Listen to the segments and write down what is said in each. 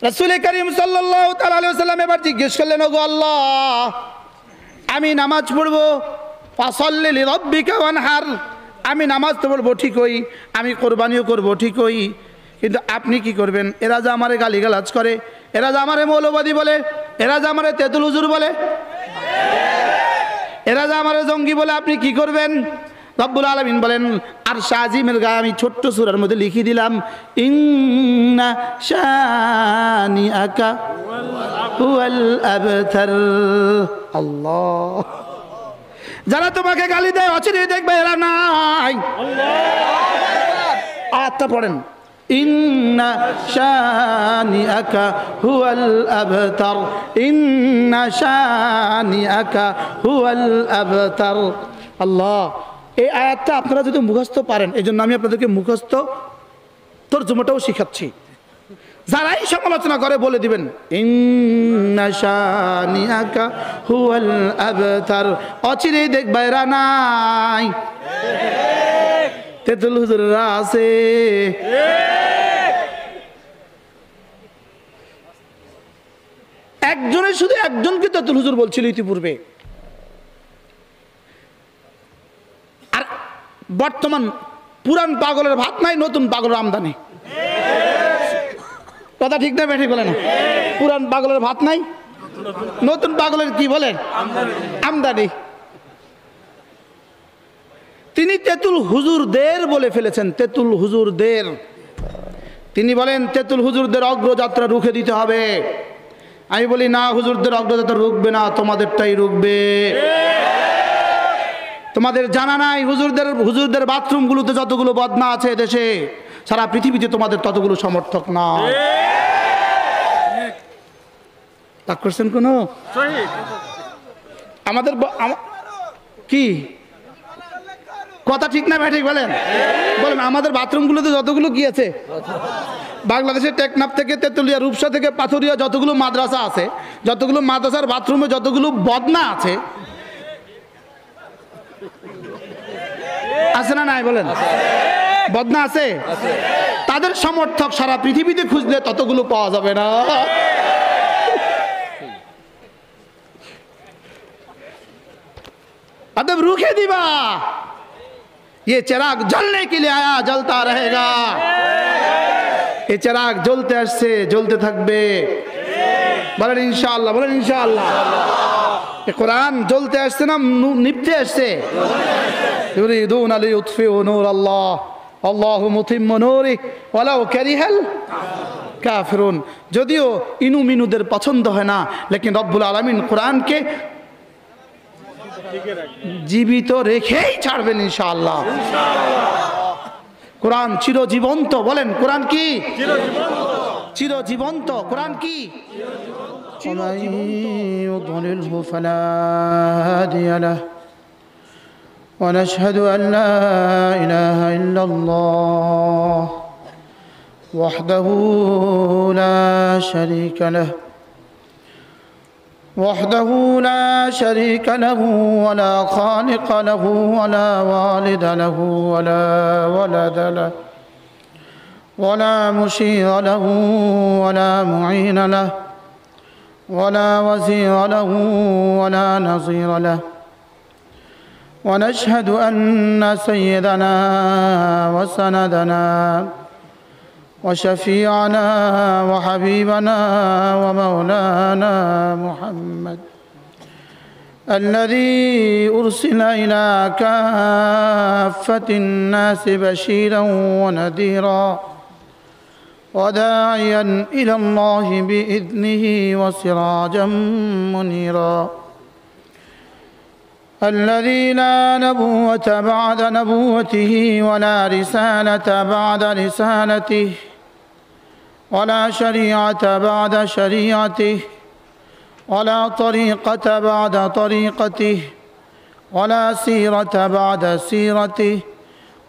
রাসূল করিম সাল্লাল্লাহু তাআলা আলাইহি ওয়াসাল্লাম এবার জিজ্ঞেস করলেন, ওগো আল্লাহ, আমি নামাজ পড়বো, ফাসাল্লি লিরাব্বিকা ওয়ানহার, আমি নামাজ তো পড়বো ঠিকই, আমি কোরবানিও করবো ঠিকই, কিন্তু আপনি কি করবেন? এরা যে আমারে গালিগালাজ করে, এরা যে আমারে মৌলবাদী বলে, এরা যে আমারে তেতুল হুজুর বলে, এরা যে আমারে জঙ্গি বলে, আপনি কি করবেন? রব্বুল আলামিন বলেন, আর শাজিমের গায়ে আমি ছোট্ট সূরার মধ্যে লিখে দিলাম, ইন্না শানিআকা হুয়াল আবতার। আল্লাহ, যারা তোমাকে গালি দেয় অচিরে দেখবে এরা নাই। আয়াতটা পড়েন, ইন্না শানিআকা হুয়াল আবতার, ইন্না শানিআকা হুয়াল আবতার। আল্লাহ, এই আয়াতটা আপনারা যদি মুখস্থ পারেন, এই জন্য আমি আপনাদেরকে মুখস্থ তরজমাটাও শিখাচ্ছি। যারাই সমালোচনা করে বলে দিবেন, ইন্না শানিআকা হুয়াল আবতার, অচিরেই দেখবা এরা নাই, তেতুল হুজুররা আছে। একজনের শুধু একজনকে তেতুল হুজুর বলছিল ইতিপূর্বে, আর বর্তমান পুরান পাগলের ভাত নাই, নতুন পাগলের আমদানি। কথা ঠিক না বেঠিক বলে না? পুরান পাগলের ভাত নাই, নতুন পাগলের কি বলেন? আমদানি। তিনি তেতুল হুজুরদের বলে ফেলেছেন, তেতুল হুজুরদের। তিনি বলেন তেতুল হুজুরদের অগ্রযাত্রা রুখে দিতে হবে। আমি বলি না, হুজুরদের অগ্রযাত্রা রুখবে না, তোমাদেরটাই রুখবে। তোমাদের জানা নাই হুজুরদের বাথরুমগুলোতে যতগুলো বদনা আছে দেশে, সারা পৃথিবীতে তোমাদের ততগুলো সমর্থক না। রাগ করছেন কোনো? আমাদের কি কথা ঠিক না ভাই? ঠিক বলেন, বলেন। আমাদের বাথরুমগুলোতে যতগুলো কি আছে, বাংলাদেশের টেকনাফ থেকে তেতুলিয়া, রূপসা থেকে পাথুরিয়া যতগুলো মাদ্রাসা আছে, যতগুলো মাদ্রাসার বাথরুমে যতগুলো বদনা আছে, আছে না নাই বলেন? বদনা আছে, তাদের সমর্থক সারা পৃথিবীতে খুঁজলে ততগুলো পাওয়া যাবে না। अदब रूखे दीवा, ये चिराग जलने के लिए आया, जलता रहेगा। ये चिराग জ্বলতে আসছে, জ্বলতে থাকবে। বলেন ইনশাআল্লাহ, বলেন ইনশাআল্লাহ। ये कुरान জ্বলতে আসছে না নিভতে আসছে? يريدون ليطفئوا نور الله والله متم نوره ولو كره الكافرون। যদিও ইনুমিনুদের পছন্দ হয় না, লেকিন রব্বুল আলামিন কোরআনকে জীবিত রেখেই ছাড়বেন ইনশাআল্লাহ। কোরআন চিরজীবন্ত। বলেন কোরআন কি চিরজীবন্ত? কোরআন কি চিরজীবন্ত? ফালা হাদিয়া লাহু ওয়া নাশহাদু আন লা ইলাহা ইল্লাল্লাহ ওয়াহদাহু লা শারীকা লাহু وحده لا شريك له ولا خالق له ولا والد له ولا ولد له ولا مشير له ولا معين له ولا وزير له ولا نظير له ونشهد أن سيدنا وسندنا وشفيعنا وحبيبنا ومولانا محمد الذي أرسل إلى كافة الناس بشيرا ونذيرا وداعيا إلى الله بإذنه وسراجا منيرا الذي لا نبوة بعد نبوته ولا رسالة بعد رسالته ولا شريعة بعد شريعته ولا طريقة بعد طريقته ولا سيرة بعد سيرته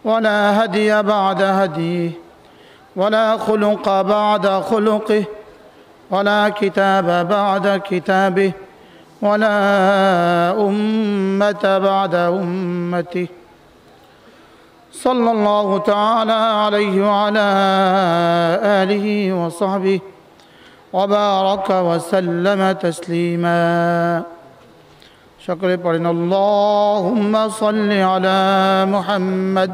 ولا هدي بعد هديه ولا خلق بعد خلقه ولا كتاب بعد كتابه ولا أمة بعد أمته صلى الله تعالى عليه وعلى آله وصحبه وبارك وسلم تسليما شكر পড়েন اللهم صل على محمد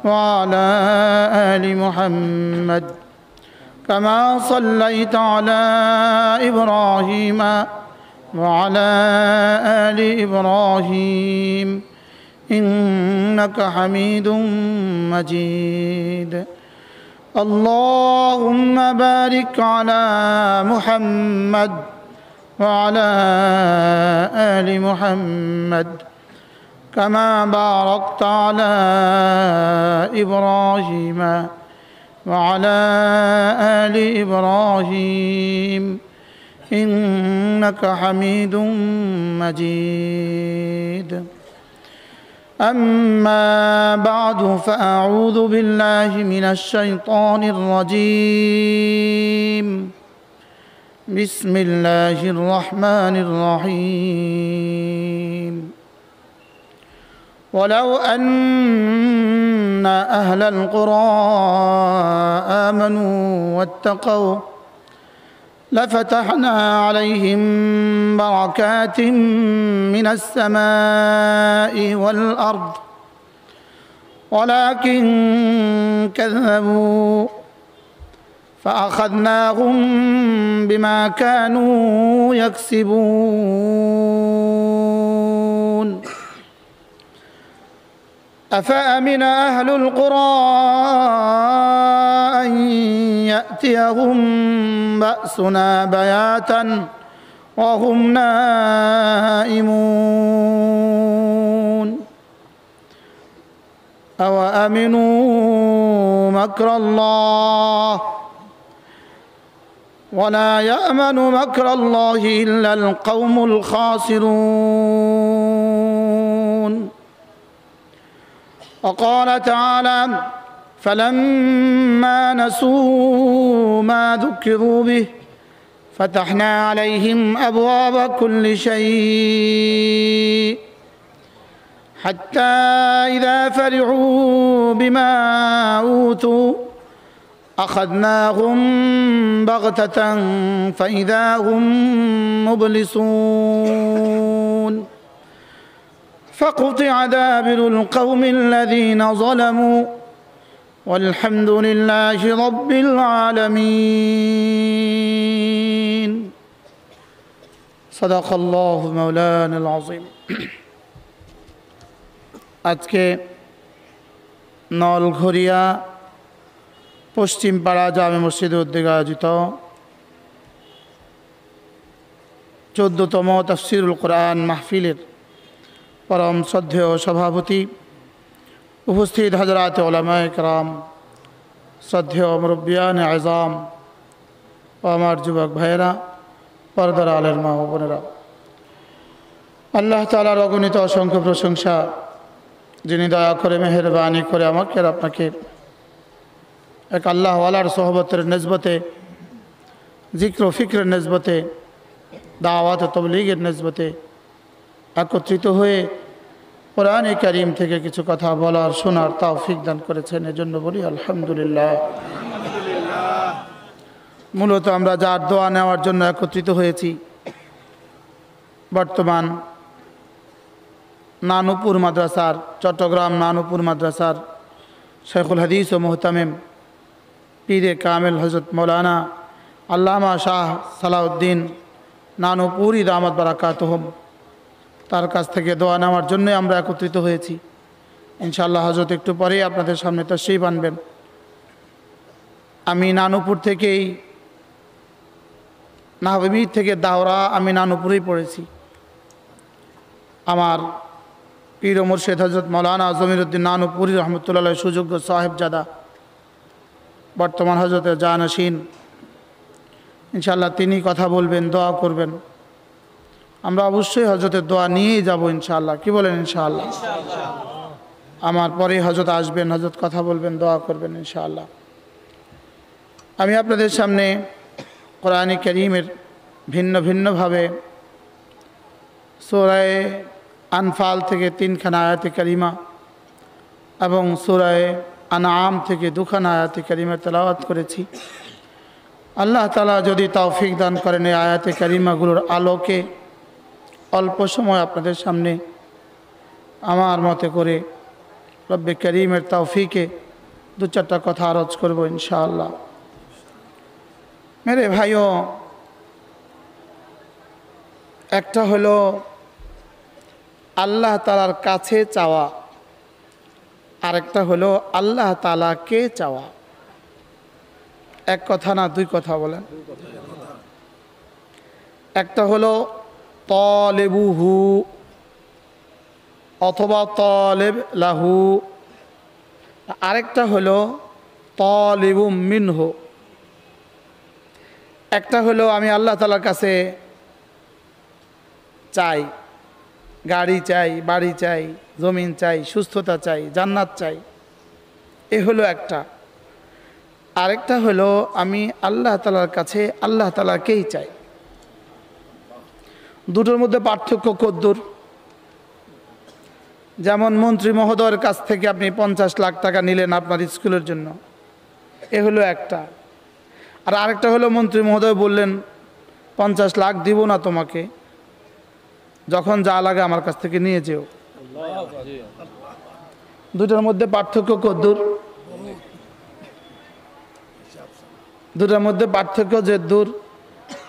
وعلى آل محمد كما صليت على إبراهيم وعلى آل إبراهيم إنك حميد مجيد اللهم بارك على محمد وعلى آل محمد كما باركت على إبراهيم وعلى آل إبراهيم إنك حميد مجيد أما بعد فأعوذ بالله من الشيطان الرجيم بسم الله الرحمن الرحيم ولو أن أهل القرى آمنوا واتقوا لفتحنا عليهم بركات من السماء والأرض ولكن كذبوا فأخذناهم بما كانوا يكسبون أفأمن أهل القرى أن يأتيهم بأسنا بياتا وهم نائمون أوأمنوا مكر الله ولا يأمن مكر الله إلا القوم الخاسرون وقال تعالى فلما نسوا ما ذكروا به فتحنا عليهم أبواب كل شيء حتى إذا فرحوا بما أوتوا أخذناهم بغتة فإذا هم مبلسون فقطع دابر القوم الذين ظلموا والحمد لله رب العالمين صدق الله مولانا العظيم আজকে নলঘরিয়া পশ্চিমপাড়া জামে মসজিদে উদ্যোগে আয়োজিত 14তম তাফসীরুল কোরআন মাহফিলের পরম শ্রদ্ধেয় সভাপতি উপস্থিত হযরত উলামায়ে কেরাম শ্রদ্ধেয় মুরব্বিয়ান আযম ও আমার যুবক ভাইয়েরা পর্দার আলের মা ও বোনেরা আল্লাহ তাআলার অগণিত অসংখ্য প্রশংসা যিনি দয়া করে মেহেরবানি করে আমাকে আর আপনাকে এক আল্লাহ ওয়ালার সোহবতের নিসবতে জিক্র ও ফিক্রের নিসবতে দাওয়াত ও তাবলীগের নিসবতে একত্রিত হয়ে কোরআনে কারীম থেকে কিছু কথা বলার শোনার তৌফিক দান করেছেন এজন্য বলি আলহামদুলিল্লাহ। মূলত আমরা যার দোয়া নেওয়ার জন্য একত্রিত হয়েছি বর্তমান নানুপুর মাদ্রাসার চট্টগ্রাম নানুপুর মাদ্রাসার শেখুল হাদিস ও মুহতামিম পীরে কামেল হযরত মৌলানা আল্লামা শাহ সালাউদ্দিন নানুপুরি দামাত বারাকাতুহুম তার কাছ থেকে দোয়া নেওয়ার জন্য আমরা একত্রিত হয়েছি। ইনশাআল্লাহ হযরত একটু পরেই আপনাদের সামনে তাশরীফ আনবেন। আমি নানুপুর থেকেই নাহবীর থেকে দাওরা আমি নানুপুরেই পড়েছি। আমার পীর ও মুর্শিদ হযরত মৌলানা জমিরুদ্দিন নানুপুরি রহমতুল্লাহ সুযোগ্য সাহেবজাদা বর্তমান হযরতের জানশীন ইনশাআল্লাহ তিনি কথা বলবেন দোয়া করবেন। আমরা অবশ্যই হযরতের দোয়া নিয়েই যাব ইনশাআল্লাহ। কি বলেন ইনশাআল্লাহ? আমার পরে হযরত আসবেন, হযরত কথা বলবেন, দোয়া করবেন ইনশাআল্লাহ। আমি আপনাদের সামনে কোরআনে কারীমের ভিন্ন ভিন্নভাবে সূরা আনফাল থেকে 3খানা আয়াতে কারিমা এবং সূরা আনআম থেকে 2খানা আয়াতে কারিমা তেলাওয়াত করেছি। আল্লাহ তাআলা যদি তৌফিক দান করেন এই আয়াতে কারিমাগুলোর আলোকে অল্প সময় আপনাদের সামনে আমার মতে করে রব্বে করিমের তৌফিকে দু চারটা কথা আরজ করব ইনশাআল্লাহ। মেরে ভাইও, একটা হলো আল্লাহ তাআলার কাছে চাওয়া, আরেকটা হলো আল্লাহ তাআলাকে চাওয়া। এক কথা না দুই কথা বলেন? একটা হলো তলেবুহু অথবা তলেব লাহু, আরেকটা হলো তলেবু মিনহু। একটা হলো আমি আল্লাহ তাআলার কাছে চাই, গাড়ি চাই, বাড়ি চাই, জমিন চাই, সুস্থতা চাই, জান্নাত চাই, এ হলো একটা। আরেকটা হলো আমি আল্লাহ তাআলার কাছে আল্লাহ তাআলাকেই চাই। দুটোর মধ্যে পার্থক্য কদ্দূর? যেমন মন্ত্রী মহোদয়ের কাছ থেকে আপনি 50 লাখ টাকা নিলেন আপনার স্কুলের জন্য, এ হলো একটা। আর আরেকটা হলো মন্ত্রী মহোদয় বললেন 50 লাখ দিব না তোমাকে, যখন যা লাগে আমার কাছ থেকে নিয়ে যেও। দুটোর মধ্যে পার্থক্য কদ্দূর? দুটোর মধ্যে পার্থক্য যে দূর,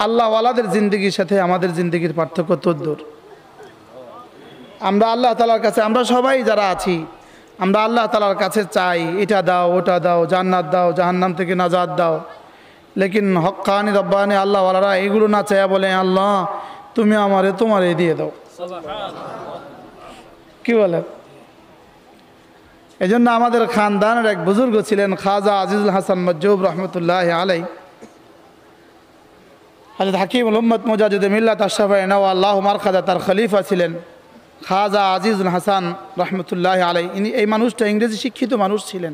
আল্লাহওয়ালাদের জিন্দগির সাথে আমাদের জিন্দগির পার্থক্য তদ্দূর। আমরা আল্লাহ তাআলার কাছে, আমরা সবাই যারা আছি, আমরা আল্লাহ তাআলার কাছে চাই এটা দাও, ওটা দাও, জান্নাত দাও, জাহান্নাম থেকে নাজাত দাও। লেকিন হক্কানি রব্বানি আল্লাহওয়ালারা এগুলো না চাইয়া বলে আল্লাহ তুমি আমারে তোমারে দিয়ে দাও। কি বলে? এই জন্য আমাদের খানদানের এক বুজুর্গ ছিলেন খাজা আজিজুল হাসান মজ্জুব রহমতুল্লাহ আলাই, হযরত হাকিমুল উম্মত মুজাদ্দিদ মিল্লাত আশরাফে নওয়া আল্লাহু মারকাদা, তার খলিফা ছিলেন খাজা আজিজুল হাসান রহমতুল্লাহ আলাই। ইনি এই মানুষটা ইংরেজি শিক্ষিত মানুষ ছিলেন,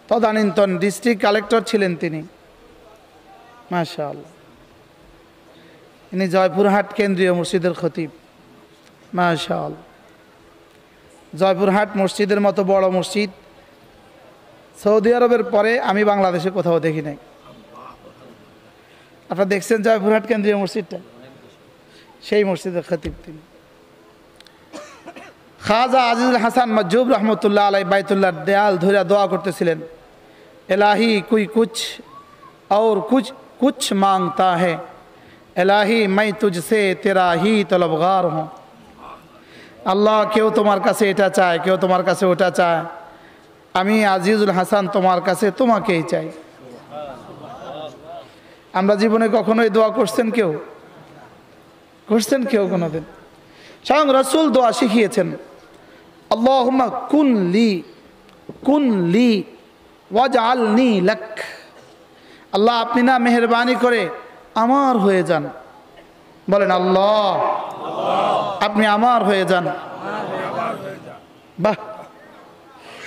তদানীন্তন ডিস্ট্রিক্ট কালেক্টর ছিলেন তিনি, মাশাআল্লাহ। ইনি জয়পুরহাট কেন্দ্রীয় মসজিদের খতিব, মাশাআল্লাহ। জয়পুরহাট মসজিদের মতো বড় মসজিদ সৌদি আরবের পরে আমি বাংলাদেশে কোথাও দেখি নাই। আপনারা দেখছেন জয়পুরহাট কেন্দ্রীয় মসজিদটা? সেই মসজিদের খতিব তিনি খাজা আজিজুল হাসান মজ্জুব রহমতুল্লাহ আলাই। বাইতুল্লাহর দেয়াল ধরে দোয়া করতেছিলেন, এলাহি কুই কুছ और कुछ मांगता है, এলাহি मैं तुझसे तेरा ही तलबगार हूँ। আল্লাহ, কেউ তোমার কাছে এটা চায়, কেউ তোমার কাছে ওটা চায়, আমি আজিজুল হাসান তোমার কাছে তোমাকেই চাই। আমরা জীবনে কখনো এই দোয়া করছেন? কেউ করছেন? কেউ কোনোদিন? স্বয়ং রাসূল দোয়া শিখিয়েছেন, আল্লাহুম্মা কুন লি ওয়াজআলনি লাক। আল্লাহ আপনি না মেহেরবানি করে আমার হয়ে যান। বলেন আল্লাহ আপনি আমার হয়ে যান। বাহ,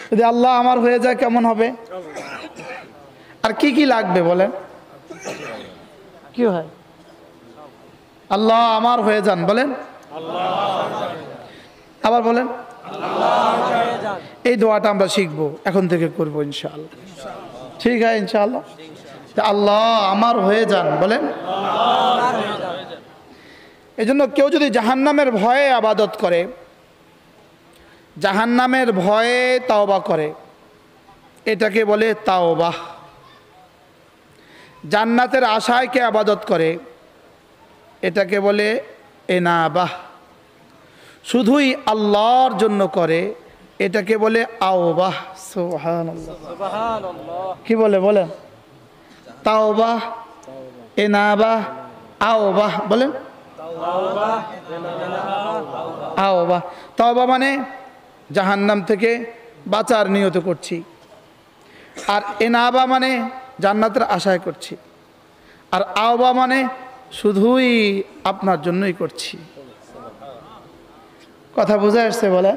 যদি আল্লাহ আমার হয়ে যায় কেমন হবে? আর কি কি লাগবে বলেন? কি হয়? আল্লাহ আমার হয়ে যান বলেন, আবার বলেন। এই দোয়াটা আমরা শিখবো, এখন থেকে করবো ইনশাআল্লাহ। ঠিক আছে ইনশাআল্লাহ। আল্লাহ আমার হয়ে যান বলেন। এই জন্য কেউ যদি জাহান্নামের ভয়ে আবাদত করে, জাহান্নামের ভয়ে তাওবা করে, এটাকে বলে তাওবাহ। জান্নাতের আশায় কে আবাদত করে, এটাকে বলে এনাবাহ। শুধুই আল্লাহর জন্য করে, এটাকে বলে আওবাহ। সুবহানাল্লাহ, কি বলে বলেন? তাওবাহ, এনাবাহ, আওবাহ বলেন। আওবাহ, তাওবা মানে জাহান্নাম থেকে বাঁচার নিয়ত করছি, আর এনাবা মানে জান্নাতের আশায় করছি, আর আওবা মানে শুধুই আপনার জন্যই করছি। কথা বোঝা আসছে বলে?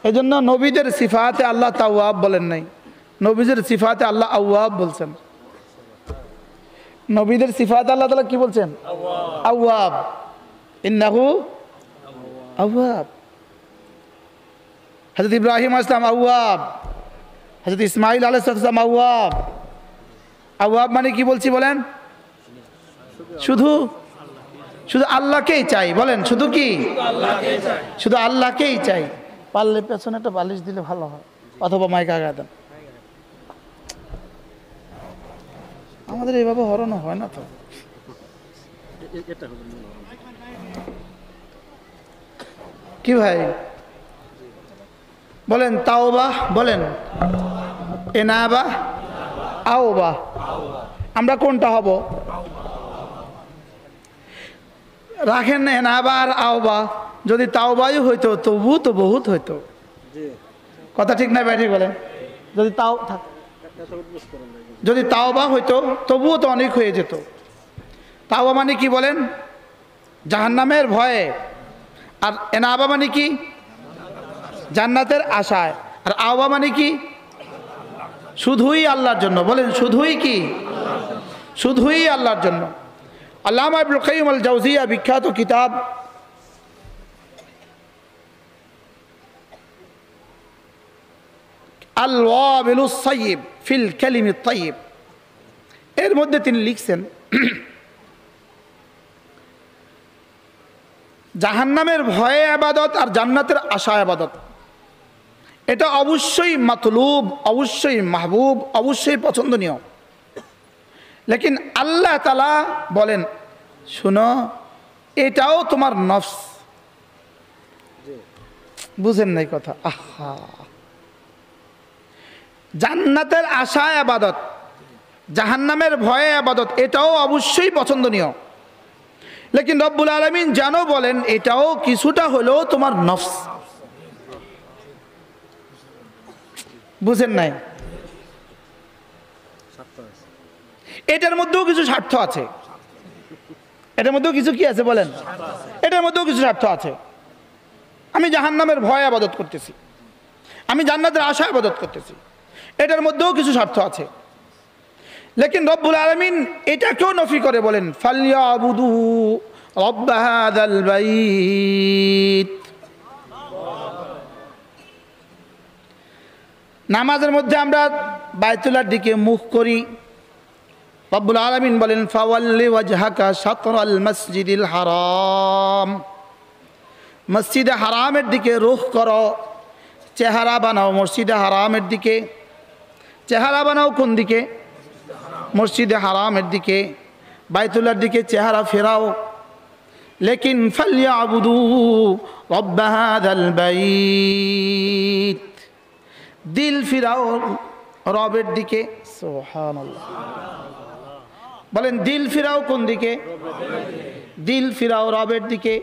এই জন্য নবীদের সিফাতে আল্লাহ তাওয়াব বলেন নাই, নবীদের সিফাতে আল্লাহ আওয়াব বলছেন। নবীদের সিফাতে আল্লাহ তাআলা কি বলছেন? আওয়াব, ইন্নাহু আওয়াব। হযরত ইব্রাহিম আলাইহিস সালাম আওয়াব, হযরত ইসমাঈল আলাইহিস সালাম আওয়াব, আওয়াব মানে কি বলছি বলেন? শুধু শুধু আল্লাহকেই চাই। বলেন শুধু কি? শুধু আল্লাহকেই চাই। পারলে পেছনে একটা বালিশ দিলে ভালো হয়, অথবা মাইক আগা দেন। আমাদের এইভাবে হরণও হয় না তো। কি ভাই বলেন? তাওবা বলেন, এনাবা, আওবা। আমরা কোনটা হব? রাখেন এনাবা আর আওবা। যদি তাওবাই হইতো তবু তো বহুত হইতো। কথা ঠিক না ভাই? ঠিক বলেন। যদি তাওবা হইতো তবুও তো অনেক হয়ে যেত। তাওবা মানে কি বলেন? জাহান্নামের ভয়ে। আর এনাবা মানে কি? জান্নাতের আশায়। আর আওবা মানে কি? শুধুই আল্লাহর জন্য। বলেন শুধুই কি? শুধুই আল্লাহর জন্য। আল্লামা ইবনুল কাইয়্যিম আল জাওজিয়া বিখ্যাত কিতাব আল ওয়াবিলুস সাইয়্যিব ফিল কালিমিত তাইয়্যিব, এর মধ্যে তিনি লিখছেন জাহান্নামের ভয়ে ইবাদত আর জান্নাতের আশা ইবাদত, এটা অবশ্যই মাতলুব, অবশ্যই মাহবুব, অবশ্যই পছন্দনীয়। লেকিন আল্লাহ তাআলা বলেন শুনো, এটাও তোমার নফস। বুঝেন নাই কথা? আহা, জান্নাতের আশা ইবাদত, জাহান্নামের ভয়ে ইবাদত, এটাও অবশ্যই পছন্দনীয়। লেকিন রব্বুল আলামিন জানো বলেন এটাও কিছুটা হলেও তোমার নফস। বুঝেন নাই? এটার মধ্যেও কিছু স্বার্থ আছে। এটার মধ্যেও কিছু কি আছে বলেন? এটার মধ্যেও কিছু স্বার্থ আছে। আমি জাহান্নামের ভয় ইবাদত করতেছি, আমি জান্নাতের আশা ইবাদত করতেছি, এটার মধ্যেও কিছু স্বার্থ আছে। লেকিন রব্বুল আলামিন এটাকেও নফি করে বলেন ফালইয়াবুদু রব্ব হাযাল বাইত। নামাজের মধ্যে আমরা বাইতুল্লাহর দিকে মুখ করি। রব্বুল আলামিন বলেন ফাওয়াল্লি ওয়াজহাকা শাতরাল মসজিদিল হারাম, মসজিদে হারামের দিকে রুখ করো, চেহারা বানাও মসজিদে হারামের দিকে। চেহারা বানাও কোন দিকে? মসজিদে হারামের দিকে, বাইতুল্লাহর দিকে চেহারা ফেরাও। লেকিন ফালইয়াবুদু রব্ব হাযাল বাইত, দিল ফিরাও রবের দিকে। সুবহানাল্লাহ। বলেন দিল ফিরাও কোন দিকে? দিল ফিরাও রবের দিকে,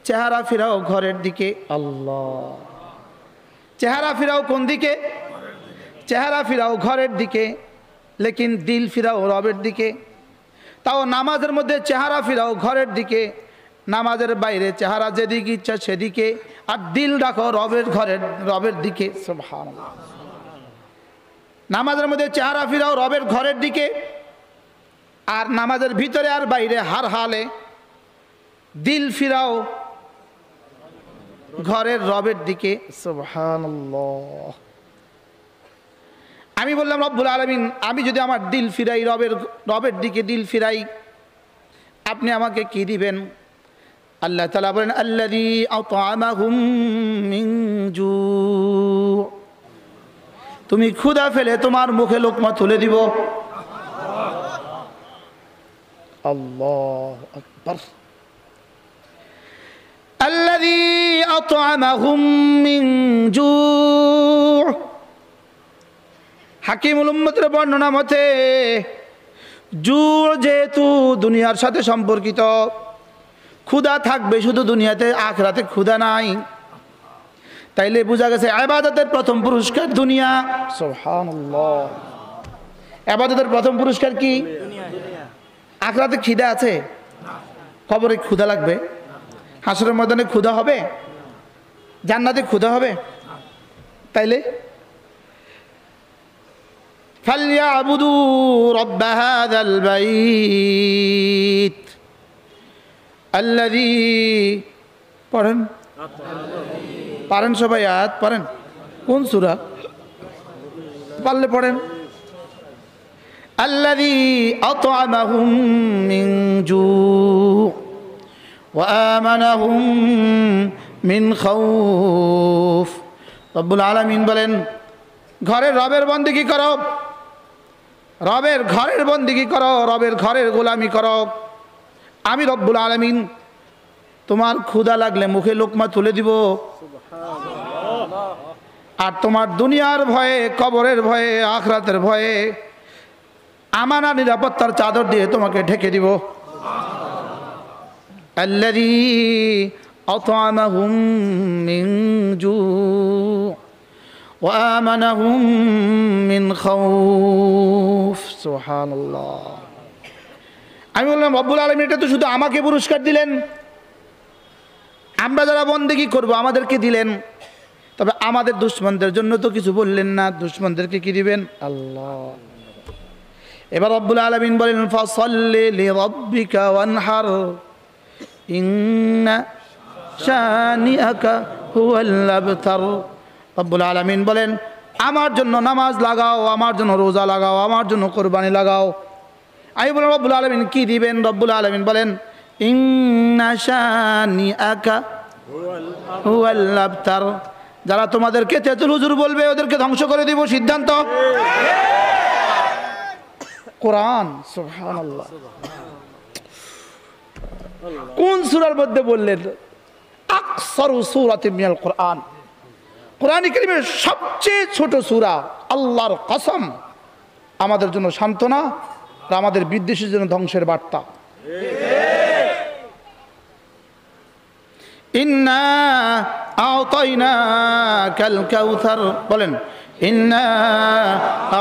চেহারা ফিরাও ঘরের দিকে। আল্লাহ। চেহারা ফিরাও কোন দিকে? চেহারা ফিরাও ঘরের দিকে, লেকিন দিল ফিরাও রবের দিকে। তাও নামাজের মধ্যে চেহারা ফিরাও ঘরের দিকে, নামাজের বাইরে চেহারা যেদিকে ইচ্ছা সেদিকে, আর দিল রাখো রবের দিকে। সুবহানাল্লাহ। নামাজের মধ্যে চেহারা ফিরাও রবের ঘরের দিকে, আর নামাজের ভিতরে আর বাইরে হার হালে দিল ফিরাও ঘরের রবের দিকে। সুবহানাল্লাহ। আমি বললাম রব্বুল আলামিন আমি যদি আমার দিল ফিরাই রবের দিকে দিল ফিরাই, আপনি আমাকে কি দিবেন? আল্লাহ তাআলা বলেন আল্লাযী আত'আমাহুম মিন জু', তুমি ক্ষুধা ফেলে তোমার মুখে লোকমা তুলে দিব। আল্লাহু আকবার। আল্লাযী আত'আমাহুম মিন জু', হাকিমুল উম্মতের বর্ণনা মতে জু' যেহেতু দুনিয়ার সাথে সম্পর্কিত, ক্ষুধা থাকবে শুধু দুনিয়াতে, আখিরাতে ক্ষুধা নাই। তাইলে বোঝা গেছে ইবাদতের প্রথম পুরস্কার দুনিয়া। সুবহানাল্লাহ। ইবাদতের প্রথম পুরস্কার কি? আখিরাতে খিদা আছে? কবরে ক্ষুধা লাগবে? হাসরের ময়দানে ক্ষুধা হবে? জান্নাতে ক্ষুধা হবে? তাইলে ফালইয়াবুদু রব্ব হাযাল বাইত আল্লাযী, পড়েন পারেন সবাই আয়াত পড়েন। কোন সূরা? পারলে পড়েন। আল্লাযী আত'আমাহুম মিন জু' ওয়া আমানাহুম মিন খাউফ। রব্বুল আলামিন বলেন, ঘরের রবের বন্দেগী করো, রবের ঘরের বন্দেগী করো, রবের ঘরের গোলামি করো। আমি রব্বুল আলামিন তোমার ক্ষুধা লাগলে মুখে লোকমা তুলে দিব, আর তোমার দুনিয়ার ভয়ে, কবরের ভয়ে, আখিরাতের ভয়ে আমানা নিরাপত্তার চাদর দিয়ে তোমাকে ঢেকে দিব। আল্লাযী আত'আমাহুম মিন জু' ওয়া আমানাহুম মিন খাউফ। সুবহানাল্লাহ। আমি বললাম, রব্বুল আলামিন এটা তো শুধু আমাকে পুরস্কার দিলেন, আমরা যারা বন্দেগী করব আমাদেরকে দিলেন, তবে আমাদের দুশমনদের জন্য তো কিছু বললেন না। দুশমনদেরকে কি দিবেন? আল্লাহ। এবার রব্বুল আলামিন বলেন, ফাসাল্লি লিরাব্বিকা ওয়ানহার ইন্না শানিআকা হুয়াল আবতার। রব্বুল আলামিন বলেন, আমার জন্য নামাজ লাগাও, আমার জন্য রোজা লাগাও, আমার জন্য কোরবানি লাগাও। আমি বলেন, রব্বুল আলামিন কি দিবেন? রব্বুল আলামিন বলেন, ইন্না শানিআকা হুয়াল আবতার। যারা তোমাদেরকে তেতুল হুজুর বলবে ওদেরকে ধ্বংস করে দিব, সিদ্ধান্ত। কোরআন। সুবহানাল্লাহ। কোন সূরার মধ্যে বললেন? আকসারু সূরাতিন মিনাল কোরআন, কোরআন কারীমের সবচেয়ে ছোট সূরা। আল্লাহর কসম, আমাদের জন্য সান্ত্বনা আর আমাদের বিদ্বেষীর জন্য ধ্বংসের বার্তা। ইন্না আ'তাইনাকাল কাউসার, বলেন, ইন্না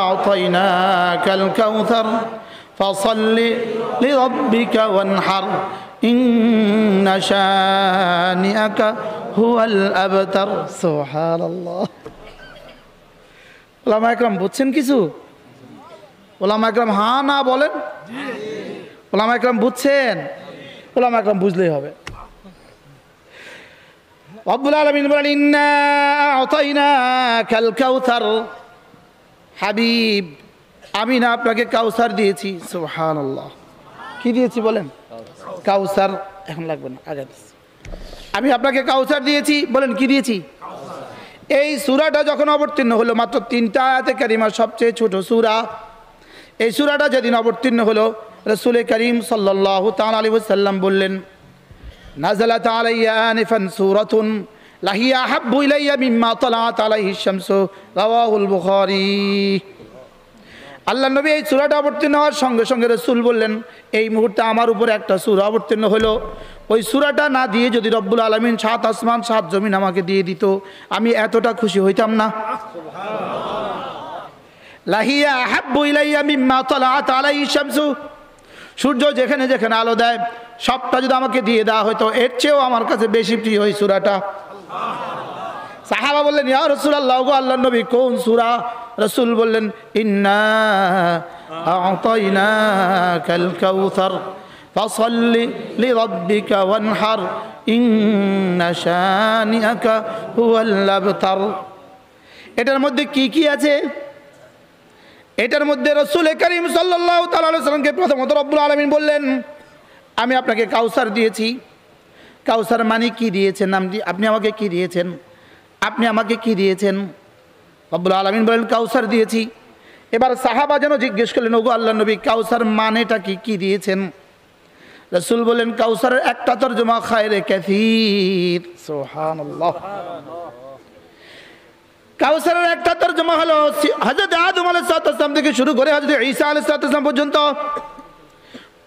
আ'তাইনাকাল কাউসার ফাসাল্লি লিরাব্বিকা ওয়ানহার ইন্না শানিআকা হুয়াল আবতার। সুবহানাল্লাহ। ওলামা একরাম বুঝছেন কিছু? ওলামা একরাম হ্যাঁ না বলেন। ওলামা একরাম বুঝছেন? ওলামা একরাম বুঝলেই হবে। রব্বুল আলামিন বলেন, ইন্না আ'তাইনাকাল কাউসার, হাবিব আমি না আপনাকে কাউসার দিয়েছি। সুবহানাল্লাহ। কি দিয়েছি বলেন? কাউসার। এখন লাগবে না, আগে আমি আপনাকে কাউসার দিয়েছি। বলেন, কি দিয়েছি? এই সূরাটা যখন অবতীর্ণ হলো, মাত্র 3টা আয়াতে কারিমার সবচেয়ে ছোট সূরা। এই সূরাটা যেদিন অবতীর্ণ হলো, রাসূল করিম সাল্লাল্লাহু তাআলা আলাইহি ওয়াসাল্লাম বললেন, নাযালাত আলাইয়া আনিফান সূরাতুন লাহিয়া আহাব্বু ইলাইয়া মিম্মা তালাআত আলাইহি শামসু, রাওয়াহুল বুখারী। আল্লাহ নবী এই সূরাটা অবতীর্ণ হওয়ার সঙ্গে সঙ্গে রাসূল বললেন, এই মুহূর্তে আমার উপরে একটা সূরা অবতীর্ণ হলো, ওই সূরাটা না দিয়ে যদি রব্বুল আলামিন 7 আসমান 7 জমিন আমাকে দিয়ে দিত, আমি এতটা খুশি হইতাম না। লাহিয়া আহাব্বু ইলাইয়া মিম্মা তালাআত আলাইহি শামসু, সূর্য যেখানে যেখানে আলো দেয় সবটা যদি আমাকে দিয়ে দেওয়া হতো, এর চেয়েও আমার কাছে বেশি প্রিয় এই সূরাটা। সাহাবা বললেন, ইয়া রাসূলুল্লাহ, গো আল্লাহর নবী, কোন সূরা? রাসূল বললেন, ইন্না আ'তাইনাকাল কাউসার ফাসাল্লি লিরাব্বিকা ওয়ানহার ইন্না শানিআকা হুয়াল আবতার। এটার মধ্যে কি কি আছে? এটার মধ্যে রাসূল করিম সাল্লাল্লাহু তাআলা আলাইহি ওয়াসাল্লামকে প্রথমত রব্বুল আলামিন বললেন, আমি আপনাকে কাউসার দিয়েছি। কাউসার মানে কি দিয়েছেন? নাম দিয়ে আপনি আমাকে কি দিয়েছেন? আপনি আমাকে কি দিয়েছেন? রব্বুল আলামিন বলেন, কাউসার দিয়েছি। এবার সাহাবা যেন জিজ্ঞেস করলেন, ওগো আল্লাহর নবী, কাউসার মানেটা কি, কি দিয়েছেন? রাসূল বলেন, কাউসারের একটা তরজমা খায়রে কাসীর। সুবহানাল্লাহ। কাউসারের একটা তরজমা হলো হযরত আদম আলাইহিস সালাম থেকে শুরু করে হযরত ঈসা আলাইহিস সালাম পর্যন্ত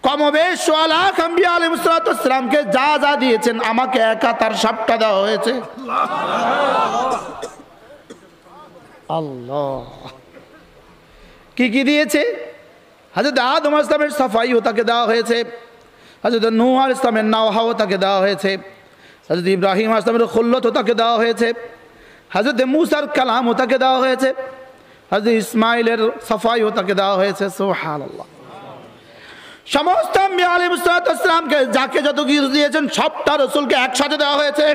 কমবেশ 100 লাখ আম্বিয়া আলাইহিস সালামকে যা যা দিয়েছেন, আমাকে একা তার সবটা দেওয়া হয়েছে। আল্লাহ। কি কি দিয়েছে? হযরত আদম আলাইহিস সালামের সাফাইও তাকে দেওয়া হয়েছে, হযরত নূহ আলাইহিস সালামের নাওহাও তাকে দেওয়া হয়েছে, হযরত ইব্রাহিম আলাইহিস সালামের খুল্লতও তাকে দেওয়া হয়েছে, হযরত মুসার কালামও তাকে দেওয়া হয়েছে, হযরত ইসমাইলের সাফাইও তাকে দেওয়া হয়েছে। সুবহানাল্লাহ। সমস্ত আম্বিয়া আলাইহিস সালামকে যাকে যত কিছু দিয়েছেন সবটা রাসূলকে একসাথে দেওয়া হয়েছে।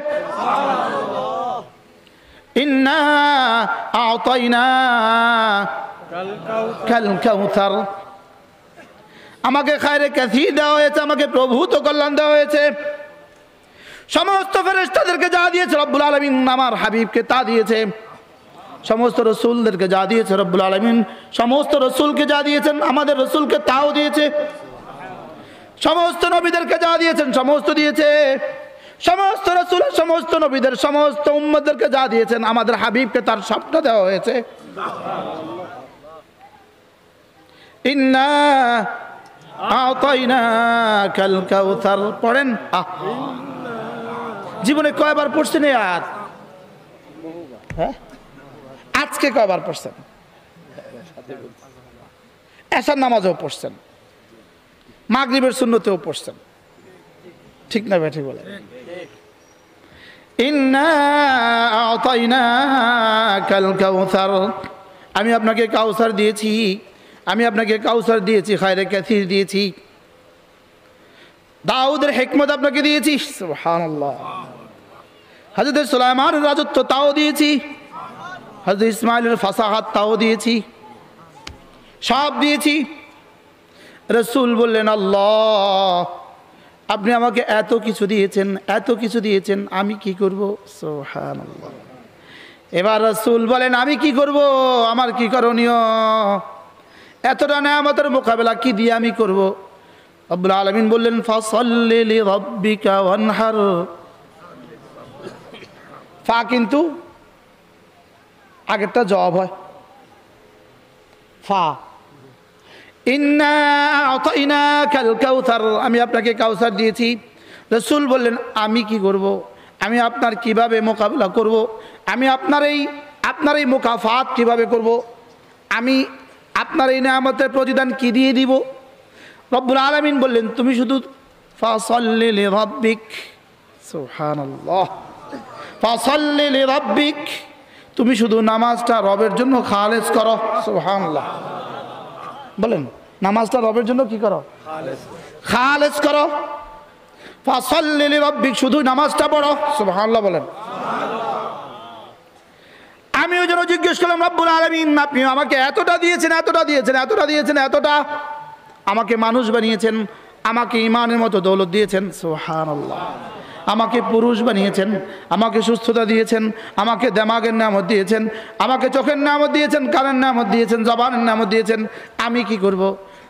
ইন্না আ'তাইনাকাল কাউসার আমাকে খায়রে কাসীর দেওয়া হয়েছে, আমাকে প্রভূত কল্যাণ দেওয়া হয়েছে। সমস্ত ফেরেশতাদেরকে যা দিয়েছে রব্বুল আলামিন আমার হাবিবকে তা দিয়েছে। সমস্ত রসুলদেরকে যা দিয়েছে রব্বুল আলামিন সমস্ত রসুলকে যা দিয়েছেন আমাদের রসুলকে তাও দিয়েছে। সমস্ত নবীদেরকে যা দিয়েছেন সমস্ত দিয়েছে। সমস্ত রসুল সমস্ত নবীদের সমস্ত উম্মতদেরকে যা দিয়েছেন আমাদের হাবিবকে তার সবটা দেওয়া হয়েছে। ইন্না আতাইনাকাল কাউসার পড়েন। জীবনে কয়বার পড়ছেন এই আয়াত? হ্যাঁ, আজকে কয়বার পড়ছেন? এশার নামাজেও পড়ছেন, মাগরিবের সুন্নতেও পড়ছেন, ঠিক না ভাই? ঠিক বলে। ইন্না আতাইনাকাল কাউসার, আমি আপনাকে কাউসার দিয়েছি, আমি আপনাকে কাউসার দিয়েছি, খায়রে কাসীর দিয়েছি। দাউদের হিকমত আপনাকে দিয়েছি, সুবহানাল্লাহ। হযরত সুলাইমানের রাজত্ব তাও দিয়েছি, হযরত ইসমাইলের ফাসাহাত তাও দিয়েছি, সব দিয়েছি। রাসূল বললেন আল্লাহ আপনি আমাকে এত কিছু দিয়েছেন, এত কিছু দিয়েছেন, আমি কি করব? সুবহানাল্লাহ। এবার রাসূল বলেন আমি কি করব, আমার কি করণীয়? এতটা নেয়ামতের মোকাবেলা কি দিয়ে আমি করব? রব্বুল আলামিন বললেন ফাসাল্লি লিরাব্বিকা ওয়ানহার। ফা কিন্তু আগেরটা জবাব হয়, ফা। ইন্না আতাইনাকাল কাউসার, আমি আপনাকে কাউসার দিয়েছি। রাসূল বললেন আমি কি করব, আমি আপনার কিভাবে মোকাবেলা করব, আমি আপনার এই মুকাফাত কিভাবে করব, আমি আপনার এই নেয়ামতের প্রতিদান কি দিয়ে দিব? রব্বুল আলামিন বললেন তুমি শুধু ফাসাল্লি লিরাব্বিক, সুবহানাল্লাহ, ফাসাল্লি লিরাব্বিক, তুমি শুধু নামাজটা রবের জন্য খালেস করো, সুবহানাল্লাহ। বলেন নামাজটা রবের জন্য কি করো? খালেস করো। ফাসাল্লি লিরাব্বিক, শুধু নামাজটা পড়ো, সুবহানাল্লাহ বলেন। আমি ওই জন্য জিজ্ঞেস করলাম রব্বুল আলামিন আপনি আমাকে এতটা দিয়েছেন, এতটা দিয়েছেন, এতটা দিয়েছেন, এতটা আমাকে মানুষ বানিয়েছেন, আমাকে ইমানের মতো দৌলত দিয়েছেন, সুবহানাল্লাহ। আমাকে পুরুষ বানিয়েছেন, আমাকে সুস্থতা দিয়েছেন, আমাকে দেমাগের নেয়ামত দিয়েছেন, আমাকে চোখের নেয়ামত দিয়েছেন, কানের নেয়ামত দিয়েছেন, জবানের নেয়ামত দিয়েছেন, আমি কি করব?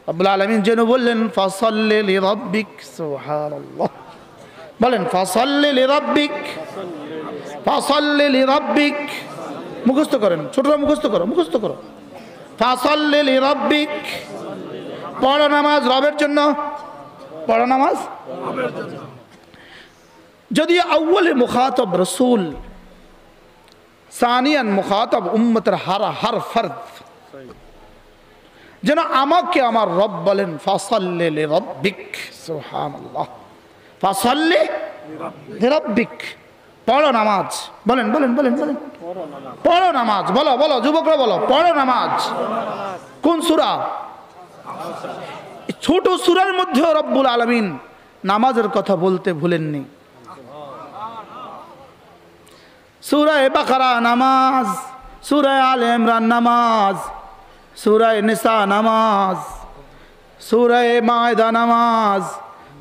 রব্বুল আলামিন যেন বললেন ফাসাল্লি লিরাব্বিক, সুবহানাল্লাহ। বলেন ফাসাল্লি লিরাব্বিক, ফাসাল্লি লিরাব্বিক। মুখস্থ করেন, ছোটরা মুখস্থ করো, মুখস্থ করো। ফাসাল্লি লিরাব্বিক, পড়ো নামাজ রবের জন্য, পড়ো নামাজ রবের জন্য। যদি আউ্বালে মুখাতব রসুল, সানিয়ান মুখাতব উম্মতের হর ফরদ, যেন আমাকে আমার রব বলেন ফাসাল্লি লিরাব্বিক, সুবহানাল্লাহ। ফাসাল্লি লিরাব্বিক, পড়ো নামাজ। বলেন বলেন বলেন বলেন, পড়ো নামাজ। বলো বলো যুবকরা বলো, পড়ো নামাজ। কোন সূরা? ছোট সূরার মধ্যে রব্বুল আলামিন নামাজের কথা বলতে ভুলেননি। সূরা বাকারা নামাজ, সূরা আলে ইমরান নামাজ, সূরা নিসা নামাজ, সূরা মায়দা নামাজ,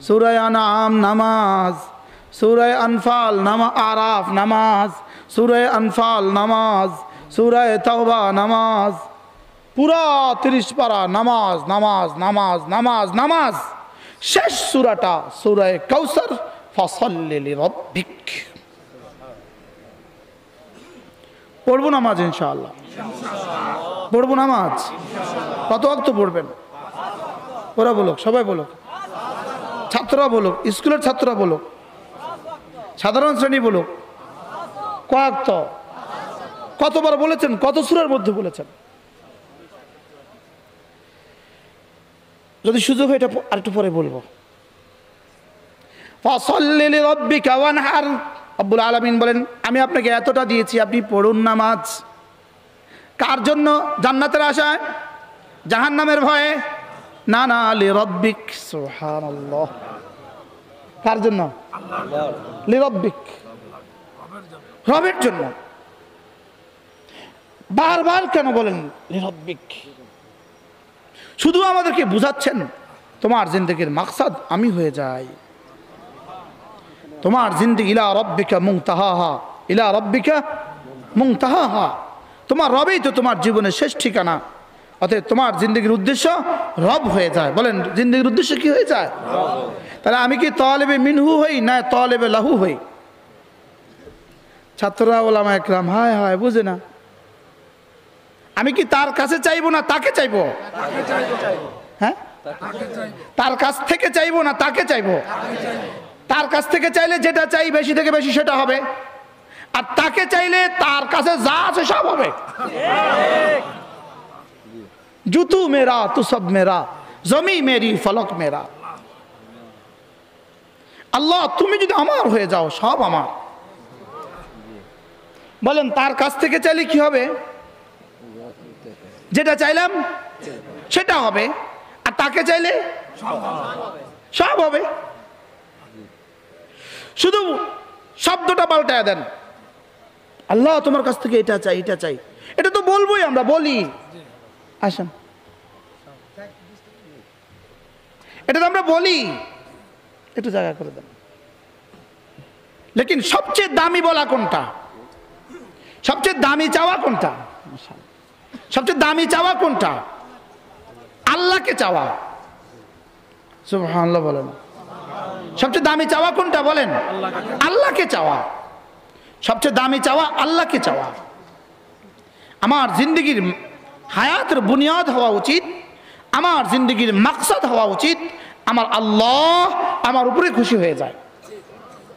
সূরা আনআম নামাজ, সূরা আনফাল নামাজ, আরাফ নামাজ, সূরা আনফাল নামাজ, সূরা তাওবা নামাজ, পুরা 30 পারা নামাজ নামাজ নামাজ নামাজ নামাজ। শেষ সূরাটা সূরা কাউসার, ফাসাল্লি লিরাব্বিক। পড়বো নামাজ ইনশাআল্লাহ, পড়বো নামাজ। কত ওয়াক্ত পড়বেন? ওরা বলুক, সবাই বলুক, ছাত্ররা বলুক, স্কুলের ছাত্ররা বলুক, সাধারণ শ্রেণী বলুক। কয়েক কতবার বলেছেন? কত সূরার মধ্যে বলেছেন? যদি সুযোগ হয় এটা আরেকটু পরে বলবো। ফাসাল্লি লিরাব্বিকা ওয়ানহার, রব্বুল আলামিন বলেন আমি আপনাকে এতটা দিয়েছি, আপনি পড়ুন নামাজ। কার জন্য? জান্নাতের আশায়, জাহান্নামের ভয়ে? না না, লিরাব্বিক, সুবহানাল্লাহ। কার জন্য? লিরাব্বিক, রবের জন্য। বারবার কেন বলেন লিরাব্বিক? শুধু আমাদেরকে বুঝাচ্ছেন তোমার জিন্দগির মাকসাদ আমি হয়ে যাই। তোমার জিন্দগি ইলা রব্বিকা মুনতাহাহা, ইলা রব্বিকা মুনতাহাহা, তোমার রবেই তো তোমার জীবনের শেষ ঠিকানা। অতএব তোমার জিন্দগির উদ্দেশ্য রব হয়ে যায়। বলেন জিন্দগির উদ্দেশ্য কি হয়ে যায়? তাহলে আমি কি তালেবে মিনহু হই না তালেবে লাহু হই? ছাত্ররা ওলামা একরাম হায় হায় বুঝে না। আমি কি তার কাছে চাইবো না তাকে চাইবো? হ্যাঁ, তার কাছ থেকে চাইবো না তাকে চাইবো? তার কাছ থেকে চাইলে যেটা চাই বেশি থেকে বেশি সেটা হবে, আর তাকে চাইলে তার কাছে যা আছে সব হবে। জুতু মেরা তু সব মেরা, জমি মেরি ফলক মেরা। আল্লাহ তুমি যদি আমার হয়ে যাও সব আমার। বলেন তার কাছ থেকে চাইলে কি হবে? যেটা চাইলাম সেটা হবে, আর তাকে চাইলে সব হবে। শুধু শব্দটা পাল্টায় দেন, আল্লাহ তোমার কাছ থেকে এটা চাই এটা চাই। এটা তো বলবোই, আমরা বলি, আসেন এটা তো আমরা বলি, একটু জায়গা করে দেন। লেকিন সবচেয়ে দামি বলা কোনটা? সবচেয়ে দামি চাওয়া কোনটা? সবচেয়ে দামি চাওয়া কোনটা? আল্লাহকে চাওয়া। সুবহানাল্লাহ বলেন। সবচেয়ে দামি চাওয়া কোনটা বলেন? আল্লাহকে চাওয়া। সবচেয়ে দামি চাওয়া আল্লাহকে চাওয়া। আমার জিন্দগির হায়াতের বুনিয়াদ হওয়া উচিত, আমার জিন্দগির মাকসাদ হওয়া উচিত আমার আল্লাহ আমার উপরে খুশি হয়ে যায়।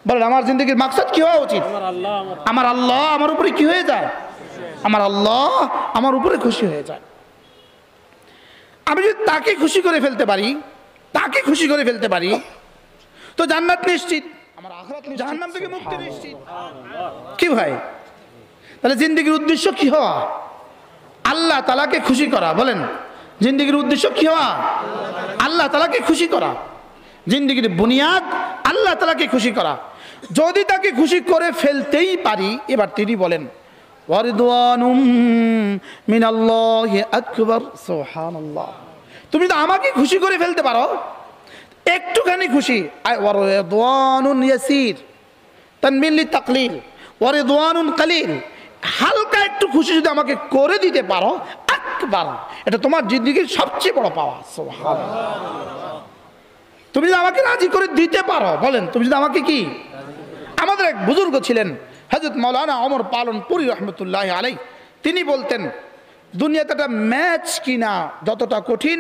বলেন আমার জিন্দগির মাকসাদ কি হওয়া উচিত? আমার আল্লাহ আমার উপরে কি হয়ে যায়? আমার আল্লাহ আমার উপরে খুশি হয়ে যায়। আমি যদি তাকে খুশি করে ফেলতে পারি, তাকে খুশি করে ফেলতে পারি, তো জান্নাত নিশ্চিত, আমার আখিরাত নিশ্চিত, জাহান্নাম থেকে মুক্তি নিশ্চিত। কি ভাই? তাহলে জিন্দগির উদ্দেশ্য কি হওয়া? আল্লাহ তাআলাকে খুশি করা। বলেন জিন্দগির উদ্দেশ্য কি হওয়া? আল্লাহ তাআলাকে খুশি করা। জিন্দগির বুনিয়াদ আল্লাহ তাআলাকে খুশি করা। যদি তাকে খুশি করে ফেলতেই পারি, এবার তিনি বলেন ওয়ারিদওয়ানুম মিনাল্লাহি আকবার। সুবহানাল্লাহ। তুমি তো আমাকে খুশি করে ফেলতে পারো, একটুখানি খুশি। ওয়ারিদওয়ানুন ইয়াসির, তানবিন লিতাকলিল, ওয়ারিদওয়ানুন কালিল, হালকা একটু খুশি যদি আমাকে করে দিতে পারো, আকবার, এটা তোমার জিন্দগির সবচেয়ে বড় পাওয়া। সুবহানাল্লাহ। তুমি যদি আমাকে রাজি করে দিতে পারো, বলেন তুমি যদি আমাকে কি। আমাদের এক বুজুর্গ ছিলেন হযরত মাওলানা ওমর পালনপুরি রহমতুল্লাহি আলাইহি, তিনি বলতেন দুনিয়াতে একটা ম্যাচ কিনা যতটা কঠিন,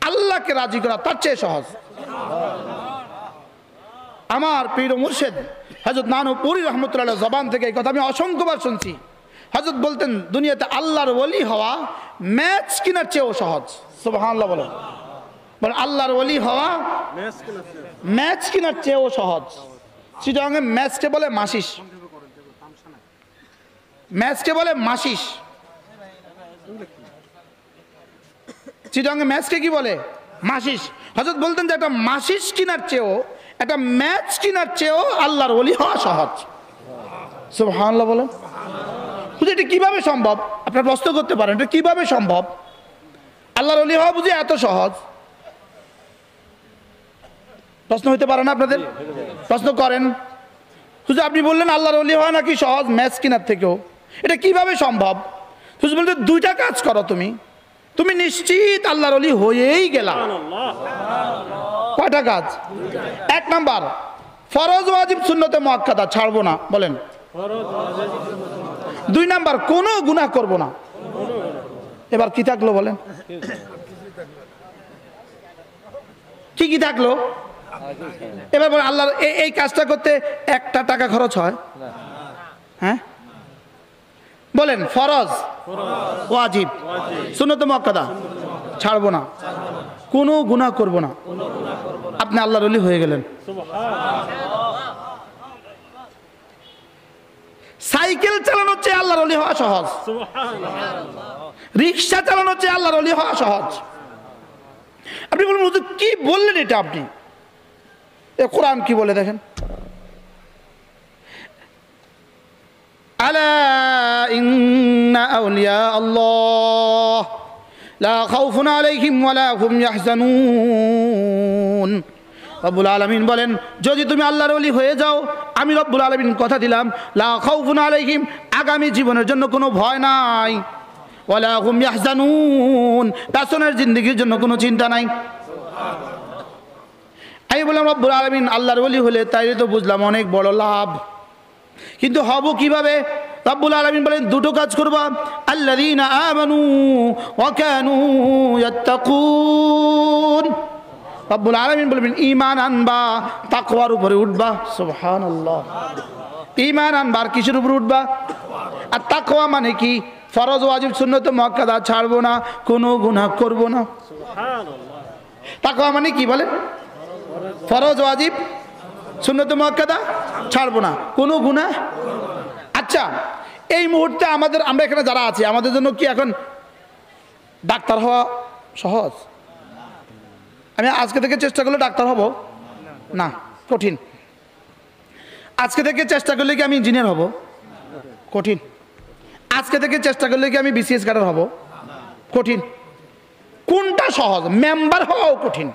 আল্লাহকে রাজি করা তার চেয়ে সহজ। আমার পীর ও মুর্শিদ হযরত নানুপুরি রহমতুল্লাহ জবান থেকে এই কথা আমি অসংখ্যবার শুনছি। হযরত বলতেন দুনিয়াতে আল্লাহর ওলি হওয়া ম্যাচ কিনার চেয়েও সহজ। সুবহানাল্লাহ বলেন। বলেন আল্লাহর ওলি হওয়া ম্যাচ কিনার চেয়েও সহজ। চিটাগাঙে ম্যাচকে বলে মাসিস, ম্যাচকে বলে মাসিস। চিটাগাঙে ম্যাচকে কি বলে? মাসিস। হযরত বলতেন যে একটা মাসিস কিনার চেয়েও, একটা ম্যাচ কিনার চেয়েও আল্লাহর ওলি হওয়া সহজ। সুবহানাল্লাহ বলেন। বুঝি এটা কিভাবে সম্ভব? আপনারা প্রশ্ন করতে পারেন এটা কিভাবে সম্ভব? আল্লাহর ওলি হওয়া বুঝি এত সহজ? প্রশ্ন হইতে পারে না আপনাদের? প্রশ্ন করেন। হুজুর আপনি বললেন আল্লাহর ওলি হওয়া নাকি সহজ ম্যাচ কিনার থেকেও, এটা কিভাবে সম্ভব? হুজুর বলতে দুইটা কাজ করো, তুমি নিশ্চিত আল্লাহর ওলি হয়েই গেলা। কয়টা কাজ? এক নাম্বার ফরজ ওয়াজিব সুন্নতে মুআক্কাদা ছাড়বো না, বলেন। দুই নাম্বার কোনো গুনাহ করব না। এবার কি থাকলো বলেন? কি কি থাকলো? এবার বলেন আল্লাহর এই কাজটা করতে একটা টাকা খরচ হয়? হ্যাঁ বলেন। ফরজ ওয়াজিব সুন্নত মুআক্কাদা ছাড়বো না, কোনো গুনাহ করব না, আপনি আল্লাহর ওলি হয়ে গেলেন। সাইকেল চালানো হচ্ছে আল্লাহর ওলি হওয়া সহজ, রিক্সা চালানো হচ্ছে আল্লাহর ওলি হওয়া সহজ। আপনি বলুন হুজুর কি বললেন এটা? আপনি এ কোরআন কি বলে দেখেন। আলা ইন্না আউলিয়া আল্লাহ লা খাউফুন আলাইহিম ওয়ালা হুম ইয়াহজানুন। রব্বুল আলামিন বলেন, যদি তুমি আল্লাহর ওলি হয়ে যাও, আমি রব্বুল আলামিন কথা দিলাম, লা খাউফুন আলাইহিম, আগামী জীবনের জন্য কোনো ভয় নাই, ওয়ালা হুম ইয়াহজানুন, পেছনের জিন্দেগির জন্য কোনো চিন্তা নাই। আমি বললাম রব্বুল আলামিন আল্লাহর ওলি হলে তাইলে তো বুঝলাম অনেক বড় লাভ, কিন্তু হব কিভাবে? রব্বুল আলামিন বলেন, দুটো কাজ করবা, আল্লাযীনা আমানু ওয়া কানু ইয়াত্তাকুন। রব্বুল আলামিন বলবেন ঈমান আনবা, তাকওয়ার উপরে উঠবা। সুবহানাল্লাহ। ঈমান আনবা আর কিসের উপরে উঠবা? আর তাকওয়া মানে কি? ফরজ ওয়াজিব সুন্নত মুআক্কাদা ছাড়বো না, কোনো গুনাহ করব না। সুবহানাল্লাহ। তাকওয়া মানে কি বলেন? ফরজ ওয়াজিব সুন্নত মুআক্কাদা ছাড়বো না, কোনো গুনাহ। আচ্ছা, এই মুহূর্তে আমরা এখানে যারা আছি, আমাদের জন্য কি এখন ডাক্তার হওয়া সহজ? আমি আজকে থেকে চেষ্টা করলে ডাক্তার হব না, কঠিন। আজকে থেকে চেষ্টা করলে কি আমি ইঞ্জিনিয়ার হব? কঠিন। আজকে থেকে চেষ্টা করলে কি আমি বিসিএস ক্যাডার হব? কঠিন। কোনটা সহজ? মেম্বার হওয়াও কঠিন।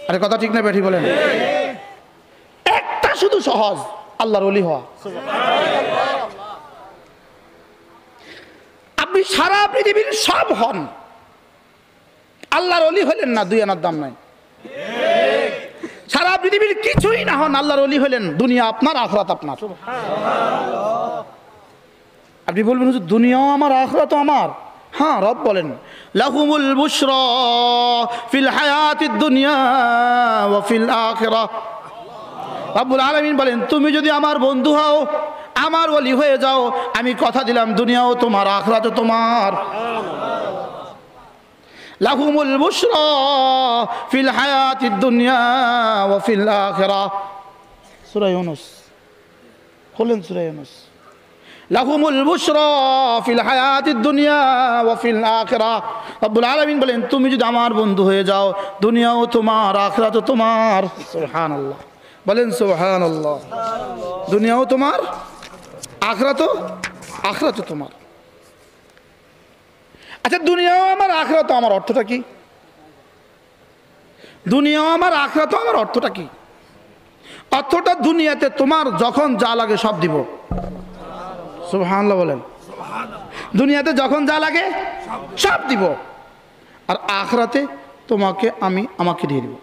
আরে কথা ঠিক না বেঠি বলেন? একটা শুধু সহজ, আল্লাহর ওলি হওয়া। আপনি সারা পৃথিবীর সব হন, আল্লাহর ওলি হলেন না, দুই আনার দাম নাই। সারা পৃথিবীর কিছুই না হন, আল্লাহর ওলি হলেন, দুনিয়া আপনার, আখিরাত আপনার। আপনি বলবেন হুজুর দুনিয়াও আমার আখিরাতও আমার। হ্যাঁ, রব বলেন লাহুমুল বুশরা ফিল হায়াতিদ দুনিয়া ওয়া ফিল আখিরাহ। রব্বুল আলামিন বলেন, তুমি যদি আমার বন্ধু হও, আমার ওলি হয়ে যাও, আমি কথা দিলাম দুনিয়াও তোমার, আখিরাতও তোমার। লাহুমুল বুশরা ফিল হায়াতিদ দুনিয়া ওয়া ফিল আখিরাহ। সূরা ইউনূস খুলেন, সূরা ইউনূস। লাহুমুল বুশরা ফিল হায়াতিদ দুনিয়া ওয়া ফিল আখিরাহ। রব্বুল আলামিন বলেন, তুমি যদি আমার বন্ধু হয়ে যাও, দুনিয়াও তোমার, আখিরাতও তোমার। সুবহানাল্লাহ বলেন, সুবহানাল্লাহ। দুনিয়াও তোমার, আখিরাতও তোমার। আচ্ছা, দুনিয়াও আমার, আখিরাতও আমার, অর্থটা কি? দুনিয়াও আমার, আখিরাতও আমার, অর্থটা কি? অর্থটা দুনিয়াতে তোমার যখন যা লাগে সব দিব। সুবহানাল্লাহ বলেন। দুনিয়াতে যখন যা লাগে সব দিব, আর আখিরাতে তোমাকে আমাকে দিয়ে দিব।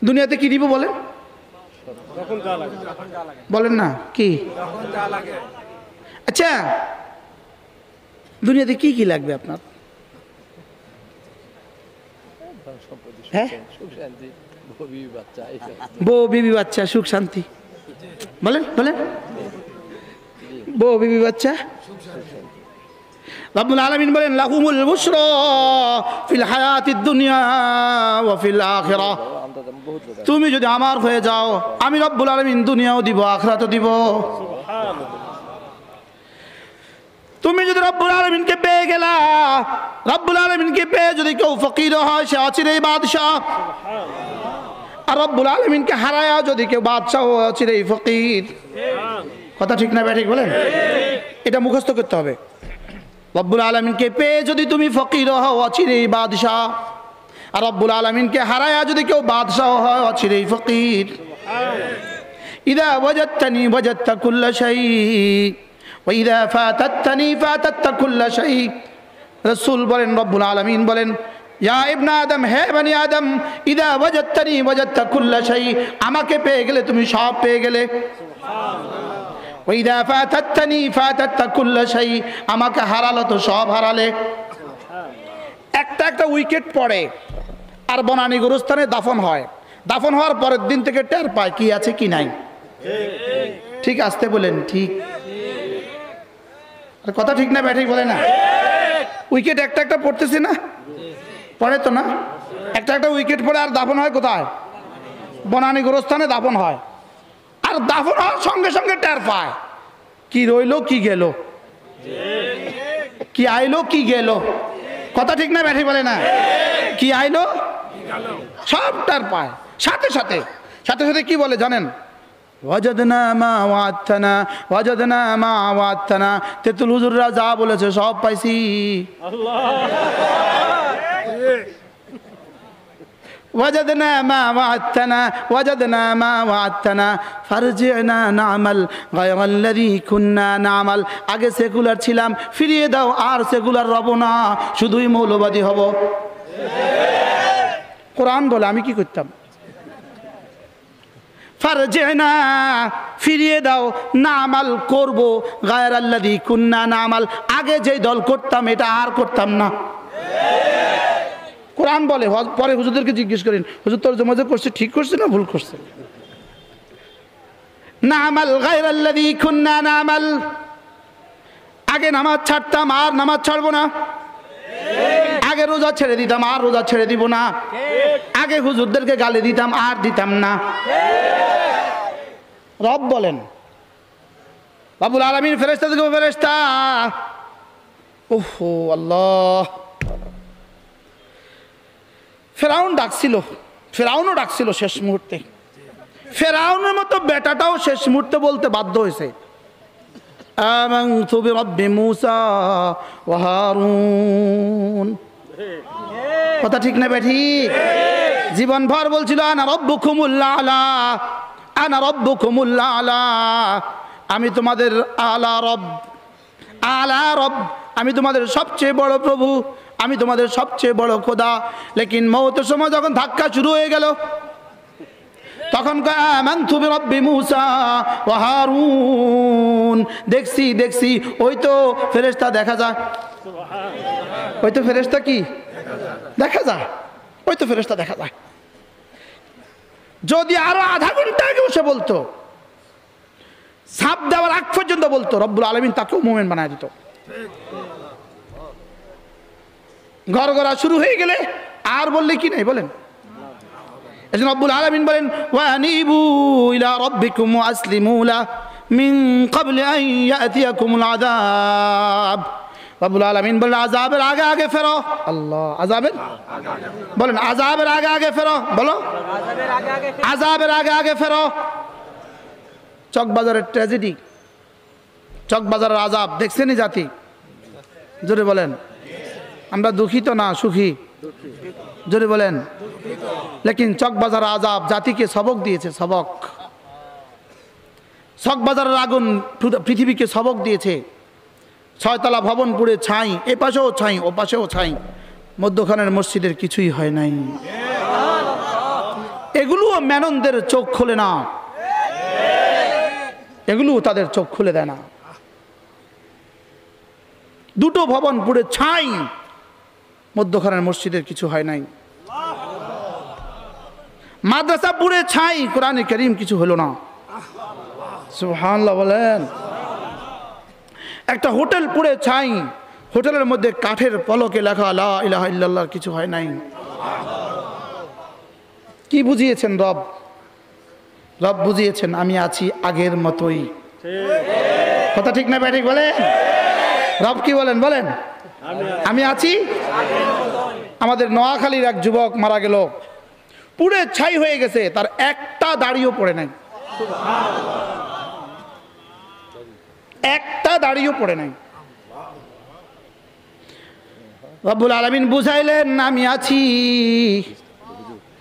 দুনিয়াতে কি দিব বলেন? বলেন না কি? আচ্ছা, দুনিয়াতে কি কি লাগবে আপনার? হ্যাঁ, বউ বিবি বাচ্চা, সুখ শান্তি। বলেন বলেন, বউ বিবি বাচ্চা। রব্বুল আলামিন বলেন, লাহুমুল বুশরা ফিল হায়াতিদ দুনিয়া ওয়া ফিল আখিরাহ। তুমি যদি আমার হয়ে যাও, আমি রব্বুল আলামিন দুনিয়াও দিব, আখিরাতও দিব। তুমি যদি রব্বুল আলামিনকে পেয়ে গেলা, রব্বুল আলামিনকে পেয়ে যদি কেউ ফকির হয়, সে অচিরেই বাদশাহ। আর রব্বুল আলামিনকে হারায়া যদি কেউ বাদশাহ হয়, অচিরেই ফকির। কথা ঠিক না ঠিক বলেন? এটা মুখস্থ করতে হবে। রব্বুল আলামিনকে পেয়ে যদি তুমি ফকির হও, অচিরেই বাদশাহ। আর রব্বুল আলামিনকে হারায়া যদি কেউ বাদশাহ হয়, অচিরেই ফকির। ইদা ওয়াজাদতানি ওয়াজাদতা কুল্লা শাই ওয়া ইদা ফাতাতনি ফাতাততা কুল্লা শাই। রাসূল বলেন, রব্বুল আলামিন বলেন, ইয়া ইবনে আদম, হে বনি আদম, ইদা ওয়াজাদতানি ওয়াজাদতা কুল্লা শাই, আমাকে পেয়ে গেলে তুমি সব পেয়ে গেলে। ওয়া ইদা ফাতাতনি ফাতাততা কুল্লা শাই, আমাকে হারালে তো সব হারালে। একটা একটা উইকেট পড়ে আর বনানী গোরস্থানে দাফন হয়। দাফন হওয়ার পরের দিন থেকে টের পায় কি আছে কি নাই। ঠিক আসতে বলেন, ঠিক কথা ঠিক না ব্যাঠিক বলে না? উইকেট একটা একটা পড়তেছে না, পড়ে তো না? একটা একটা উইকেট পড়ে আর দাফন হয় কোথায়? বনানী গোরস্থানে দাফন হয়। আর দাফন হওয়ার সঙ্গে সঙ্গে টের পায় কি রইলো কি গেল, কি আইলো কি গেল। কথা ঠিক না ব্যাঠিক বলে না? কি আইলো সব টের পায়। সাথে সাথে সাথে সাথে কি বলে জানেন? ওয়াজাদনা মা ওয়া'আদতানা ওয়াজাদনা মা ওয়া'আদতানা। তেতুল হুজুররা যা বলেছে সব পাইছি। ওয়াজাদনা মা ওয়া'আদতানা ওয়াজাদনা মা ওয়া'আদতানা ফারজি'না না'মাল গায়রাল্লাযী কুন্না না'মাল। আগে সেকুলার ছিলাম, ফিরিয়ে দাও, আর সেকুলার রব না, শুধুই মৌলবাদী হব। কোরআন বলে আমি কি করতাম? ফারজি'না, ফিরিয়ে দাও, না'মাল করব গায়রাল্লাযী কুন্না না'মাল, আগে যেই দল করতাম এটা আর করতাম না। কোরআন বলে। পরে হুজুরদেরকে জিজ্ঞেস করেন, হুজুর তরজমা যে করছে ঠিক করছে না ভুল করছে? না'মাল গায়রাল্লাযী কুন্না না'মাল, আগে নামাজ ছাড়তাম আর নামাজ ছাড়বো না, আগে রোজা ছেড়ে দিতাম আর রোজা ছেড়ে দিব না, আগে হুজুরদেরকে গালি দিতাম আর দিতাম না। রব বলেন, রব্বুল আলামিন ফেরেশতা থেকে ফেরেশতা, ওহো আল্লাহ। ফেরাউন ডাকছিল, ফেরাউনও ডাকছিল শেষ মুহূর্তে। ফেরাউনের মতো বেটাটাও শেষ মুহূর্তে বলতে বাধ্য হয়েছে, আমানতু বিরাব্বি মূসা ওয়া হারুন। কথা ঠিক না ঠিক? জীবন ভর বলছিল আনা রাব্বুকুমুল আলা, আনা রাব্বুকুমুল আলা, আমি তোমাদের আলা রব, আলা রব, আমি তোমাদের সবচেয়ে বড় প্রভু, আমি তোমাদের সবচেয়ে বড় খোদা। লেকিন মওতের সময় যখন ধাক্কা শুরু হয়ে গেল, তখন আমানতু বিরাব্বি মূসা ওয়া হারুন। দেখছি দেখছি, ওই তো ফেরেশতা দেখা যায়, ওই তো ফেরেশতা কি দেখা যায়, ওই তো ফেরেশতা দেখা যায়। যদি আরো আধা ঘন্টা আগে সে বলতো, সাপ দেওয়ার আগ পর্যন্ত বলতো, রব্বুল আলামিন তাকেও মুমিন বানায় দিত। গড়গড়া শুরু হয়ে গেলে আর বললে কি নাই বলেন? এজন্য রব্বুল আলামিন বলেন, ওয়া আনিবু ইলা রাব্বিকুম ওয়া আসলিমু লা মিন ক্বাবলি আন ইয়াতিয়াকুমুল আযাব। রব্বুল আলামিন বলেন, আযাবের আগে আগে ফেরো। আল্লাহ, আযাবের বলেন, আযাবের আগে আগে ফেরো। বলো, আযাবের আগে আগে ফেরো। চকবাজারের ট্র্যাজেডি, চকবাজারের আযাব দেখছেনই জাতি? জোরে বলেন। আমরা দুঃখিত না সুখী? জোরে বলেন। লেকিন চকবাজার আযাব জাতিকে সবক দিয়েছে, সবক। চকবাজারের আগুন পৃথিবীকে সবক দিয়েছে। 6 তলা ভবন পুড়ে ছাই, এ পাশেও ছাই ও পাশেও ছাই, মধ্যখানের মসজিদের কিছুই হয় নাই। এগুলোও মেননদের চোখ খোলে না, এগুলোও তাদের চোখ খুলে দেয় না। 2টো ভবন পুড়ে ছাই, মধ্যখানের মসজিদের কিছু হয় নাই। মাদ্রাসা পুড়ে ছাই, কোরআনে কারীম কিছু হলো না। সুবহানাল্লাহ বলেন। একটা হোটেল পুড়ে ছাই, হোটেলের মধ্যে কাঠের পলকে লেখা লা ইলাহা ইল্লাল্লাহ, কিছু হয় নাই। কি বুঝিয়েছেন রব? রব বুঝিয়েছেন আমি আছি আগের মতোই। কথা ঠিক না ঠিক বলেন? রব কি বলেন? বলেন, আমি আছি। আমাদের নোয়াখালীর এক যুবক মারা গেল, পুড়ে ছাই হয়ে গেছে, তার একটা দাড়িও পড়ে নাই, একটা দাড়িও পড়ে নাই। রব্বুল আলামিন বুঝাইলেন আমি আছি।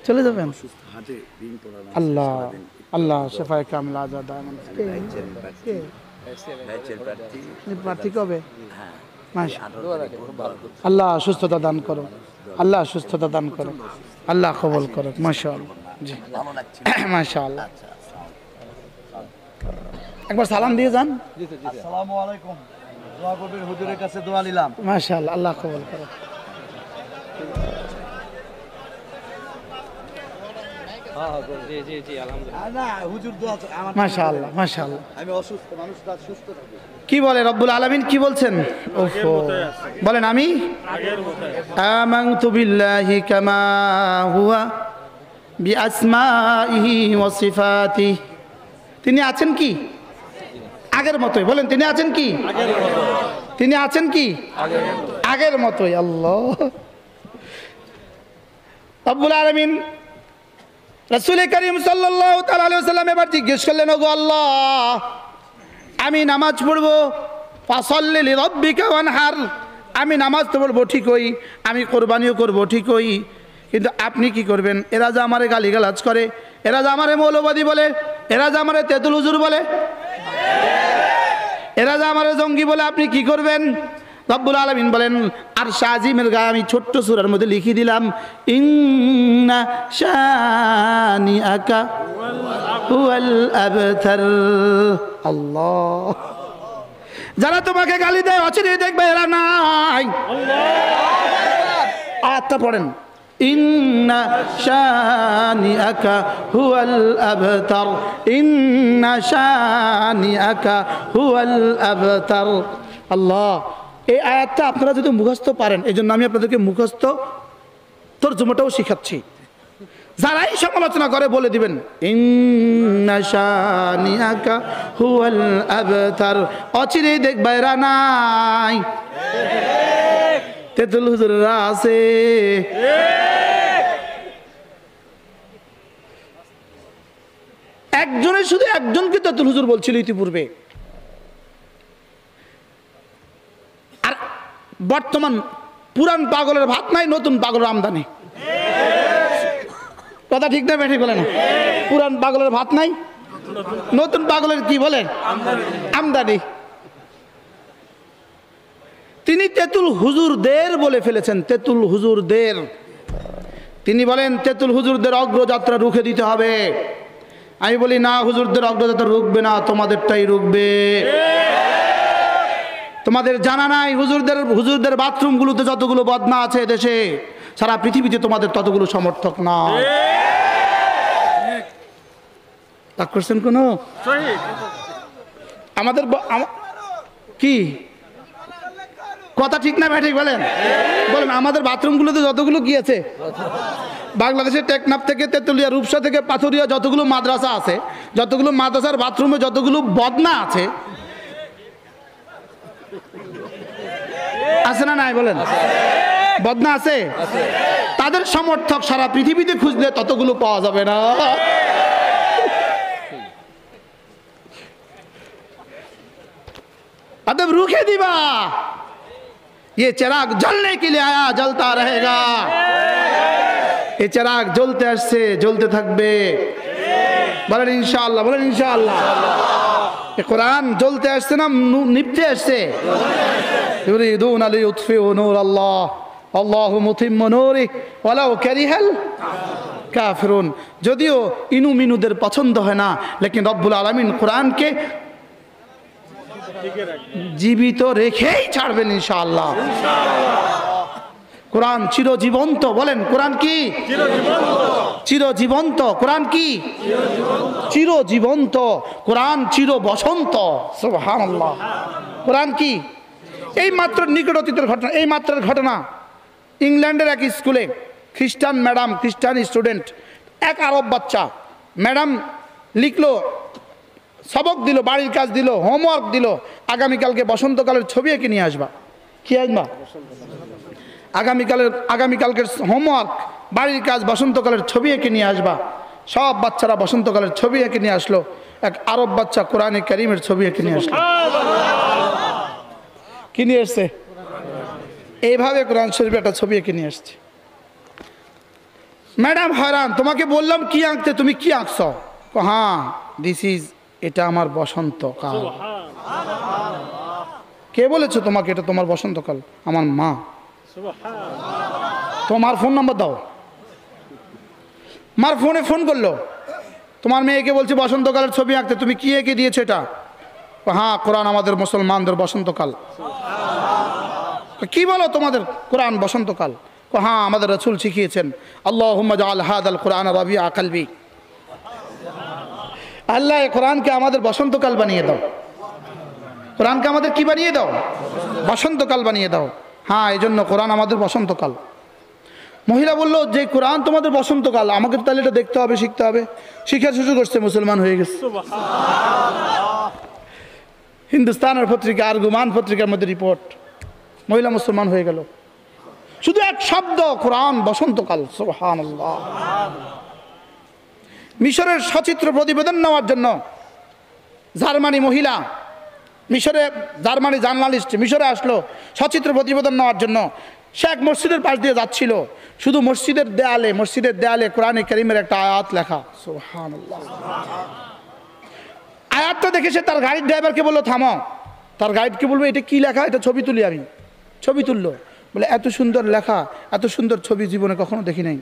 চলে যাবেন। আল্লাহ আল্লাহ শেফায়ে কামিল আজাদ প্রার্থী কবে? আল্লাহ সুস্থতা দান করো, আল্লাহ সুস্থতা দান করো, আল্লাহ কবুল করো। মাশাআল্লাহ, জি মাশাআল্লাহ। একবার সালাম দিয়ে যান। আসসালামু আলাইকুম। দোয়া করবেন, হুজুরের কাছে দোয়া নিলাম। মাশাআল্লাহ, আল্লাহ কবুল করো। জি জি জি আলহামদুলিল্লাহ। না হুজুর দোয়া আমার মাশাআল্লাহ মাশাআল্লাহ। আমি অসুস্থ মানুষ, সুস্থ থাকবে। কি বলে রব্বুল আলামিন? কি বলছেন? ওহো, বলেন আমি আমানতু বিল্লাহি কামা হুয়া বিআসমাইহি ওয়া সিফাতিহি। তিনি আছেন কি? আগের মতোই। বলেন, তিনি আছেন কি? তিনি আছেন কি? আগের মতোই। আল্লাহ রব্বুল আলামিন রাসূল করিম সাল্লাল্লাহু তাআলা আলাইহি ওয়াসাল্লাম এবার জিজ্ঞেস করলেন, ওগো আল্লাহ, আমি নামাজ পড়বো, ফাসাল্লি লিরাব্বিকা ওয়ানহার, আমি নামাজ তো পড়বো ঠিকই, আমি কোরবানিও করবো ঠিকই, কিন্তু আপনি কি করবেন? এরা যে আমারে গালিগালাজ করে, এরা যে আমারে মৌলবাদী বলে, এরা যে আমারে তেতুল হুজুর বলে, এরা যে আমারে জঙ্গি বলে, আপনি কি করবেন? রব্বুল আলামিন বলেন, আর শাজিমের গায়ে আমি ছোট্ট সূরার মধ্যে লিখে দিলাম, ইন্না শানিআকা হুয়াল আবতার। আল্লাহ, যারা তোমাকে গালি দেয় অচিরে দেখবে এরা নাই। আয়াতটা পড়েন, ইন্না শানিআকা হুয়াল আবতার, ইন্না শানিআকা হুয়াল আবতার। আল্লাহ, এই আয়াতটা আপনারা যদি মুখস্থ পারেন, এই জন্য আমি আপনাদেরকে মুখস্থ তরজমাটাও শিখাচ্ছি। যারাই সমালোচনা করে বলে দিবেন, ইন্না শানিআকা হুয়াল আবতার, অচিরেই দেখবা এরা নাই, তেতুল হুজুররা আছে। একজনে শুধু একজনকে তেতুল হুজুর বলছিল ইতিপূর্বে, আর বর্তমান পুরান পাগলের ভাত নাই, নতুন পাগলের আমদানি। কথা ঠিক না বেঠিক বলে না? পুরান পাগলের ভাত নাই, নতুন পাগলের কি বলে? আমদানি। তিনি তেতুল হুজুরদের বলে ফেলেছেন, তেতুল হুজুরদের। তিনি বলেন তেতুল হুজুরদের অগ্রযাত্রা রুখে দিতে হবে। আমি বলি না, হুজুরদের অগ্রযাত্রা রুখবে না, তোমাদেরটাই রুখবে। তোমাদের জানা নাই হুজুরদের বাথরুমগুলোতে যতগুলো বদনা আছে দেশে, সারা পৃথিবীতে তোমাদের ততগুলো সমর্থক না। রাগ করছেন কোন? আমাদের কি কথা ঠিক না ঠিক বলেন? বলেন, আমাদের বাথরুমগুলোতে যতগুলো কি আছে, বাংলাদেশের টেকনাফ থেকে তেতুলিয়া, রূপসা থেকে পাথুরিয়া যতগুলো মাদ্রাসা আছে, যতগুলো মাদ্রাসার বাথরুমে যতগুলো বদনা আছে, আছে না নাই বলেন? বদনা আছে, তাদের সমর্থক সারা পৃথিবীতে খুঁজলে ততগুলো পাওয়া যাবে না। अदब रूखे दीवा, ये चिराग जलने के लिए आया, जलता रहेगा। ये चिराग জ্বলতে আসছে, জ্বলতে থাকবে। বলেন ইনশাআল্লাহ, বলেন ইনশাআল্লাহ। ये कुरान জ্বলতে আসছে না নিভতে আসছে? ইউরিদুনা লিইউতফিউ নূরাল্লাহ আল্লাহু মুতিম্মু নূরিহি ওয়ালাউ কারিহাল কাফিরুন। যদিও ইনুমিনুদের পছন্দ হয় না, লেকিন রব্বুল আলামিন কোরআনকে জীবিত রেখেই ছাড়বেন ইনশাআল্লাহ। কোরআন চিরজীবন্ত। বলেন কোরআন কি চিরজীবন্ত? কোরআন কি চিরজীবন্ত? কোরআন চির বসন্ত। সুবহানাল্লাহ। কোরআন কি? এই মাত্র নিকট অতীতের ঘটনা, এই মাত্রের ঘটনা। ইংল্যান্ডের এক স্কুলে খ্রিস্টান ম্যাডাম, খ্রিস্টান স্টুডেন্ট, এক আরব বাচ্চা, ম্যাডাম লিখলো, সবক দিল, বাড়ির কাজ দিল, হোমওয়ার্ক দিল, আগামীকালকে বসন্তকালের ছবি এঁকে নিয়ে আসবা। কি আসবা? আগামীকালকের হোমওয়ার্ক, বাড়ির কাজ, বসন্তকালের ছবি এঁকে নিয়ে আসবা। সব বাচ্চারা বসন্তকালের ছবি এঁকে নিয়ে আসলো। এক আরব বাচ্চা কোরআনে কারীমের ছবি এঁকে নিয়ে আসলো। কি নিয়ে আসছে? এইভাবে কোরআন শরীফের একটা ছবি এঁকে নিয়ে আসছে। ম্যাডাম হয়রান, তোমাকে বললাম কি আঁকতে, তুমি কি আঁকছ? হ্যাঁ, দিস ইজ, এটা আমার বসন্তকাল। কে বলেছো তোমাকে এটা তোমার বসন্তকাল? আমার মা। তোমার ফোন নাম্বার দাও। মার ফোনে ফোন করলো, তোমার মেয়েকে বলছে বসন্তকালের ছবি আঁকতে, তুমি কি এঁকে দিয়েছো এটা? হ্যাঁ, কোরআন আমাদের মুসলমানদের বসন্তকাল। কি বলো তোমাদের কোরআন বসন্তকাল? হ্যাঁ, আমাদের রাসূল শিখিয়েছেন, আল্লাহুম্মা জাআল হাদাল কোরআন রাবিআ কলবি। আল্লাহ এই কোরআনকে আমাদের বসন্তকাল বানিয়ে দাও। কোরআনকে আমাদের কি বানিয়ে দাও? বসন্তকাল বানিয়ে দাও। হ্যাঁ, এই জন্য কোরআন আমাদের বসন্তকাল। মহিলা বলল, যে কোরআন তোমাদের বসন্তকাল, আমাকে তাহলে এটা দেখতে হবে, শিখতে হবে। শিখার সুযোগ করছে, মুসলমান হয়ে গেছে। হিন্দুস্তানের পত্রিকা, আরগুমান পত্রিকার মধ্যে রিপোর্ট, মহিলা মুসলমান হয়ে গেল। শুধু এক শব্দ, কোরআন বসন্তকাল। সুবহানাল্লাহ। মিশরের সচিত্র প্রতিবেদন নেওয়ার জন্য জার্মানি মহিলা জার্মানি জার্নালিস্ট মিশরে আসলো সচিত্র প্রতিবেদন নেওয়ার জন্য। সে এক মসজিদের পাশ দিয়ে যাচ্ছিল, শুধু মসজিদের দেয়ালে কোরআনে কারীমের একটা আয়াত লেখা। সুবহানাল্লাহ। আয়াতটা দেখে সে তার গাড়ির ড্রাইভারকে বললো থামো। তার গাইডকে বলবো এটা কি লেখা, এটা ছবি তুলি। আমি ছবি তুললো, বলে এত সুন্দর লেখা, এত সুন্দর ছবি জীবনে কখনো দেখি নাই।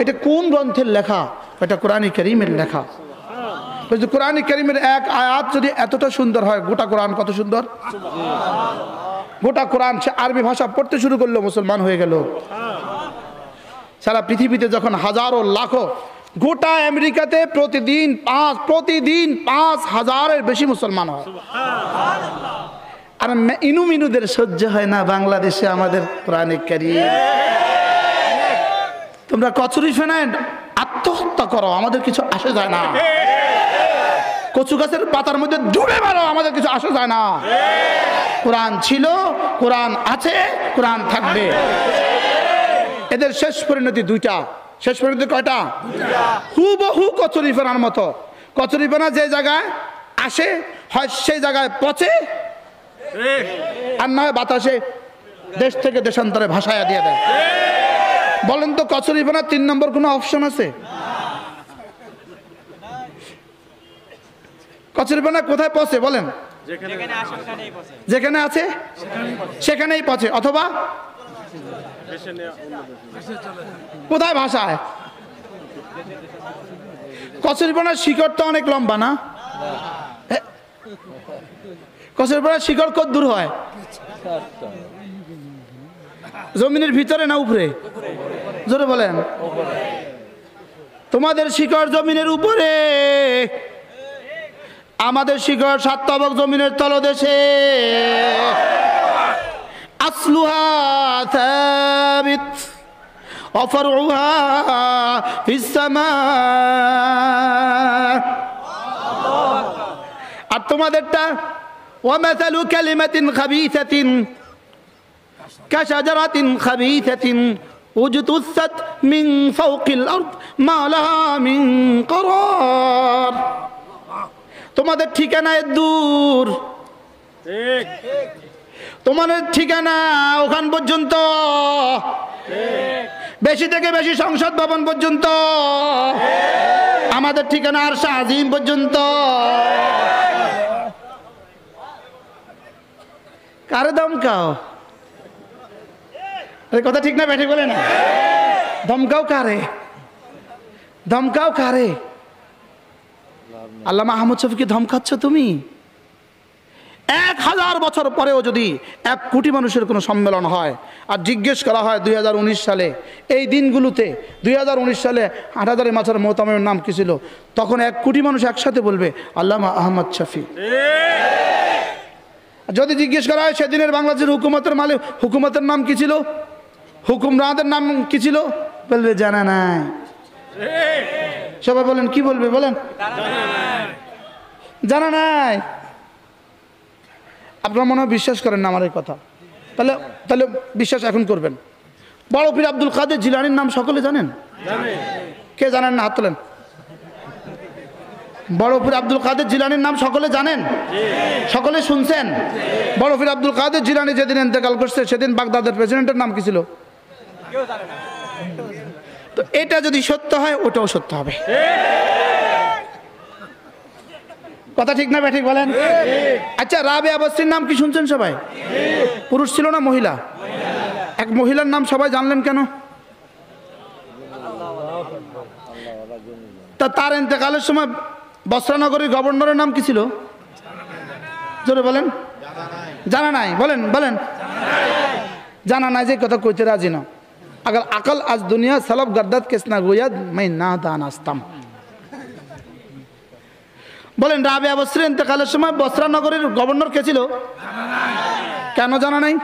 এটা কোন গ্রন্থের লেখা? এটা কোরআনে কারীমের লেখা। কোরআনে কারীমের এক আয়াত যদি এতটা সুন্দর হয়, গোটা কোরআন কত সুন্দর। গোটা কোরআন সে আরবি ভাষা পড়তে শুরু করলো, মুসলমান হয়ে গেল। সারা পৃথিবীতে যখন হাজারো লাখো, গোটা আমেরিকাতে প্রতিদিন 5,000-এর বেশি মুসলমান হয়। আর ইনুমিনুদের সহ্য হয় না বাংলাদেশে আমাদের কোরআনে কারীম। তোমরা কচুরি ফেনায় আত্মহত্যা করো, আমাদের কিছু আসে যায় না। কচু গাছের পাতার মধ্যে ডুবে মারো, আমাদের কিছু আসে যায় না। কোরআন ছিল, কোরআন আছে, কোরআন থাকবে। এদের শেষ পরিণতি দুইটা। শেষ পরিণতি কয়টা? হুবহু কচুরি ফেনার মতো। কচুরি ফেনা যে জায়গায় আসে হয় সেই জায়গায় পচে, আর নয় বাতাসে দেশ থেকে দেশান্তরে ভাসায়া দিয়ে দেয়। বলেন তো কচুরি ফেনা 3 নম্বর কোনো অপশন আছে? কচুরি ফেনা কোথায় পচে বলেন? যেখানে আছে সেখানেই পচে, অথবা কোথায় ভাষায়। কচুরিপানার শিকড় তো অনেক লম্বা না? কচুরিপানার শিকড় কত দূর হয়? জমিনের ভিতরে না উপরে? জোরে বলেন। তোমাদের শিকড় জমিনের উপরে, আমাদের শিকড় 7 তবক জমিনের তলদেশে। আসলুহা সাবিত ওয়া ফারউহা ফিস সামা। আর তোমাদেরটা ওয়া মাসালু কালিমাতিন খাবিসাতিন কাশাজারাতিন খাবিসাতিন উজতুসাত মিন ফাওকিল আরদ মা লাহা মিন করার। তোমাদের ঠিকানা দূর, তোমাদের ঠিকানা ওখান পর্যন্ত, বেশি থেকে বেশি সংসদ ভবন পর্যন্ত, আমাদের ঠিকানা আরশে আজিম পর্যন্ত। কারে ধমকাও? আরে কথা ঠিক না ব্যাঠিক বলে না? ধমকাও কারে? ধমকাও কারে? আল্লামা আহমদ শফীকে ধমকাচ্ছ তুমি? 1000 বছর পরেও যদি 1 কোটি মানুষের কোনো সম্মেলন হয় আর জিজ্ঞেস করা হয় 2019 সালে এই দিনগুলোতে 2019 সালে 8000 মাছের মোহতামের নাম কি ছিল, তখন 1 কোটি মানুষ একসাথে বলবে আল্লামা আহমদ শফী। যদি জিজ্ঞেস করা হয় সেদিনের বাংলাদেশের হুকুমতের নাম কি ছিল, হুকুমরানদের নাম কি ছিল, বলবে জানা নাই। সবাই বলেন কি বলবে? বলেন জানা নাই। আপনারা মনে হয় বিশ্বাস করেন না আমার এই কথা, তাহলে বিশ্বাস এখন করবেন। বড় পীর আব্দুল কাদের জিলানীর নাম সকলে জানেন? কে জানেন না হাত তোলেন। বড় পীর আব্দুল কাদের জিলানীর নাম সকলে জানেন? সকলে শুনছেন? বড় পীর আব্দুল কাদের জিলানী যেদিন ইন্তেকাল করছে সেদিন বাগদাদের প্রেসিডেন্টের নাম কি ছিল? তো এটা যদি সত্য হয় ওটাও সত্য হবে। কথা ঠিক না ব্যাঠিক বলেন? আচ্ছা, রাবেয়া বস্তির নাম কি শুনছেন সবাই? পুরুষ ছিল না মহিলা? এক মহিলার নাম সবাই জানলেন কেন? তা তার ইন্তেকালের সময় বস্ত্রানগরীর গভর্নরের নাম কি ছিল? জোরে বলেন। জানা নাই? বলেন বলেন। জানা নাই যে কথা কইতে রাজি না। अगर अकल आज दुनिया सलब गर्दत किसना गोयद मैं ना दानास्ताम। বলেন রাবেয়া বস্তির ইন্তেকালের সময় বস্ত্রানগরীর গভর্নর কে ছিল? কেন জানা নাই?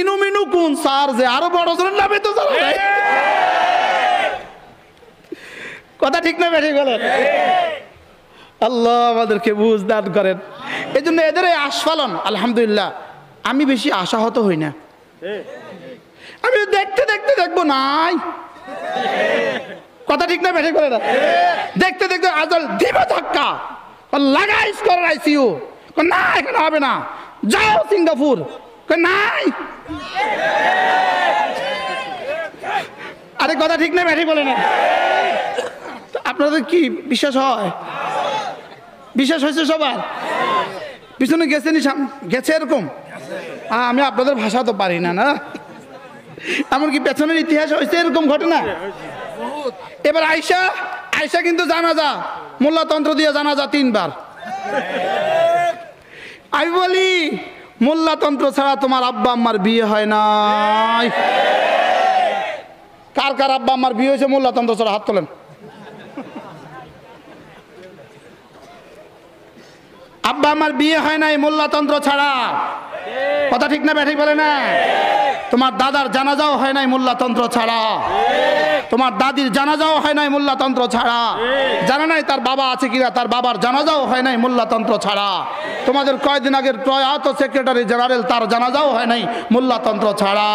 ইনুমিনু কোন স্যার যে আরো বড় জনের নামে তো জানা নাই। কথা ঠিক না বেঠিক বলেন? আল্লাহ আমাদেরকে বুঝ দান করেন। এই জন্য এদের এই আস্ফালন আলহামদুলিল্লাহ আমি বেশি আশাহত হই না। আমি দেখতে দেখবো নাই কথা ঠিক না বেঠিক বলে না? দেখতে দেখতে আজল দিবে ধাক্কা, লাগাইস করার আইসিইউ, না এখানে হবে না, যাও সিঙ্গাপুর, নাই। আরে কথা ঠিক না বেঠিক বলে না? আপনাদের কি বিশ্বাস হয়? বিশ্বাস হয়েছে সবার? পিছনে গেছেনি, গেছে এরকম? আমি আপনাদের ভাষা তো পারি না, না এমনকি পেছনের ইতিহাস হয়েছে এরকম ঘটনা। এবার আয়সা আয়সা কিন্তু জানাজা মোল্লাতন্ত্র দিয়ে জানাজা 3 বার। আমি বলি মোল্লাতন্ত্র ছাড়া তোমার আব্বা আম্মার বিয়ে হয় নাই। কার কার আব্বা আম্মার বিয়ে হয়েছে মোল্লাতন্ত্র ছাড়া? হাত তোলেন। আব্বা আমার বিয়ে হয় নাই মোল্লাতন্ত্র ছাড়া। কথা ঠিক না ব্যাঠিক বলে না? তোমার দাদার জানাজাও হয় নাই মোল্লাতন্ত্র ছাড়া, তোমার দাদির জানাজাও হয় নাই মোল্লাতন্ত্র ছাড়া। জানা নাই তার বাবা আছে কিনা, তার বাবার জানাজাও হয় নাই মোল্লাতন্ত্র ছাড়া। তোমাদের কয়েকদিন আগের প্রয়াত সেক্রেটারি জেনারেল, তার জানাজাও হয় নাই মোল্লাতন্ত্র ছাড়া।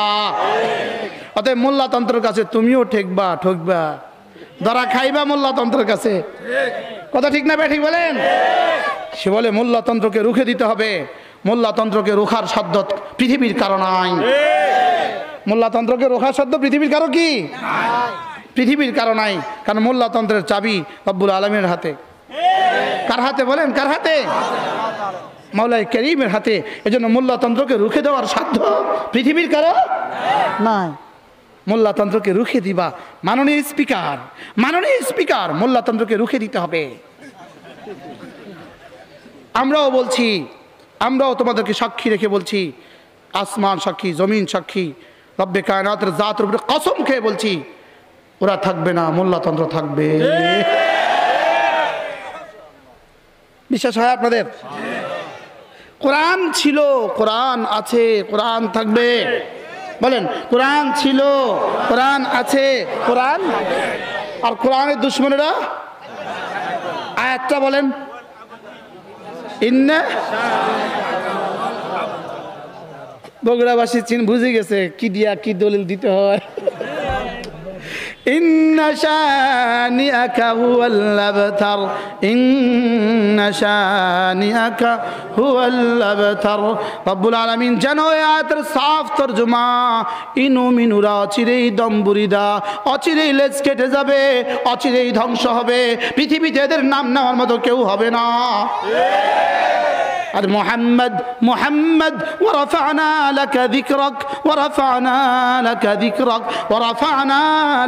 অতএব মোল্লাতন্ত্রের কাছে তুমিও ঠেকবা, ঠকবা, ধরা খাইবা মোল্লাতন্ত্রের কাছে। কথা ঠিক না ব্যাঠিক বলেন? সে বলে মোল্লাতন্ত্রকে রুখে দিতে হবে। মোল্লাতন্ত্রকে রোখার সাধ্য পৃথিবীর কারো নাই। মোল্লাতন্ত্রকে রোখার সাধ্য পৃথিবীর কারো কি? পৃথিবীর কারো নাই। কারণ মোল্লাতন্ত্রের চাবি রব্বুল আলামিনের হাতে। কার হাতে বলেন? কার হাতে? মাওলাই করিমের হাতে। এজন্য মোল্লাতন্ত্রকে রুখে দেওয়ার সাধ্য পৃথিবীর কারো নাই। মোল্লাতন্ত্রকে রুখে দিবা। মাননীয় স্পিকার, মাননীয় স্পিকার, মোল্লাতন্ত্রকে রুখে দিতে হবে। আমরাও বলছি, আমরাও তোমাদেরকে সাক্ষী রেখে বলছি, আসমান সাক্ষী, জমিন সাক্ষী, রব্বে কায়নাতের জাতের উপরে কসম খেয়ে বলছি, ওরা থাকবে না, মোল্লাতন্ত্র থাকবে। বিশ্বাস হয় আপনাদের? কোরআন ছিল, কোরআন আছে, কোরআন থাকবে। বলেন কোরআন ছিল, কোরআন আছে, কোরআন। আর কোরআনের দুশ্মনেরা আয়াতটা বলেন, ইন্না। বগুড়াবাসী বুঝে গেছে কি দিয়া কি দলিল দিতে হয়। ইন্না শানিআকা হুয়াল আবতার, ইন্না শানিআকা হুয়াল আবতার। রব্বুল আলামিন যেন এই আয়াতের সাফ তরজমা, ইনু মিনুরা অচিরেই দম্বুরিদা, অচিরেই লেজ কেটে যাবে, অচিরেই ধ্বংস হবে। পৃথিবীতে এদের নাম নেওয়ার মতো কেউ হবে না। আর মুহাম্মদ, মুহাম্মদ, ওয়ারাফা'না লাকা যিকরাক, ওয়ারাফা'না লাকা যিকরাক, ওয়ারাফা'না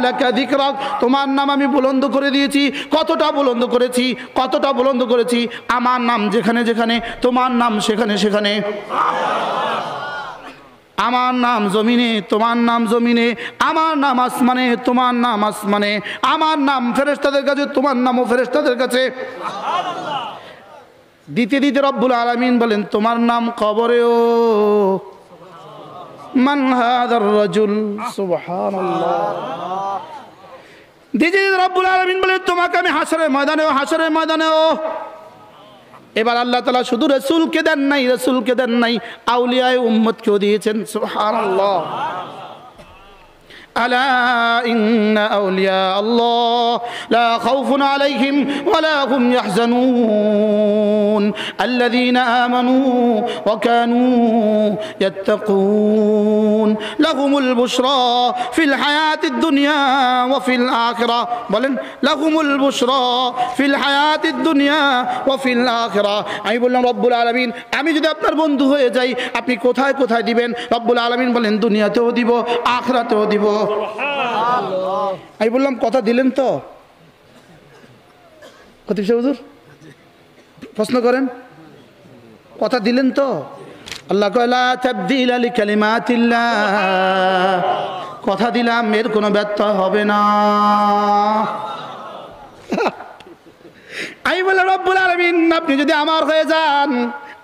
লাকা যিকরাক। তোমার নাম আমি বুলন্দ করে দিয়েছি। কতটা বুলন্দ করেছি, কতটা বুলন্দ করেছি। আমার নাম যেখানে যেখানে, তোমার নাম সেখানে সেখানে। আমার নাম জমিনে, তোমার নাম জমিনে। আমার নাম আসমানে, তোমার নাম আসমানে। আমার নাম ফেরেশতাদের কাছে, তোমার নামও ফেরেশতাদের কাছে। দিতে দিতে রব্বুল আলামিন বলেন, তোমার নাম কবরেও। মান হাদার রাজুল, সুবহানাল্লাহ। দিতে দিতে রব্বুল আলামিন বলেন, তোমাকে আমি হাসরের ময়দানেও, হাসরের ময়দানেও। এবার আল্লাহ তাআলা শুধু রাসূলকে দেন নাই, রাসূলকে দেন নাই, আউলিয়ায়ে উম্মতকেও দিয়েছেন। সুবহানাল্লাহ। ألا إن أولياء الله لا خوف عليهم ولا هم يحزنون الذين آمنوا وكانوا يتقون لهم البشرى في الحياة الدنيا وفي الآخرة بولن لهم البشرى في الحياة الدنيا وفي الآخرة আমি বললাম রব্বুল আলামিন আমি যদি আপনার বন্ধু হয়ে যাই আপনি কোথায় কোথায় দিবেন? রব্বুল আলামিন বলেন দুনিয়াতেও দিব, আখিরাতেও দিব। আমি বললাম কথা দিলেন তো? খতিব সাহেব হুজুর প্রশ্ন করেন, কথা দিলেন তো? আল্লাহ কয় লা তাবদীলা লিকালিমাতিল্লাহ, কথা দিলাম, এর কোনো ব্যত্যয় হবে না। আমি বললাম রব্বুল আলামিন আপনি যদি আমার হয়ে যান,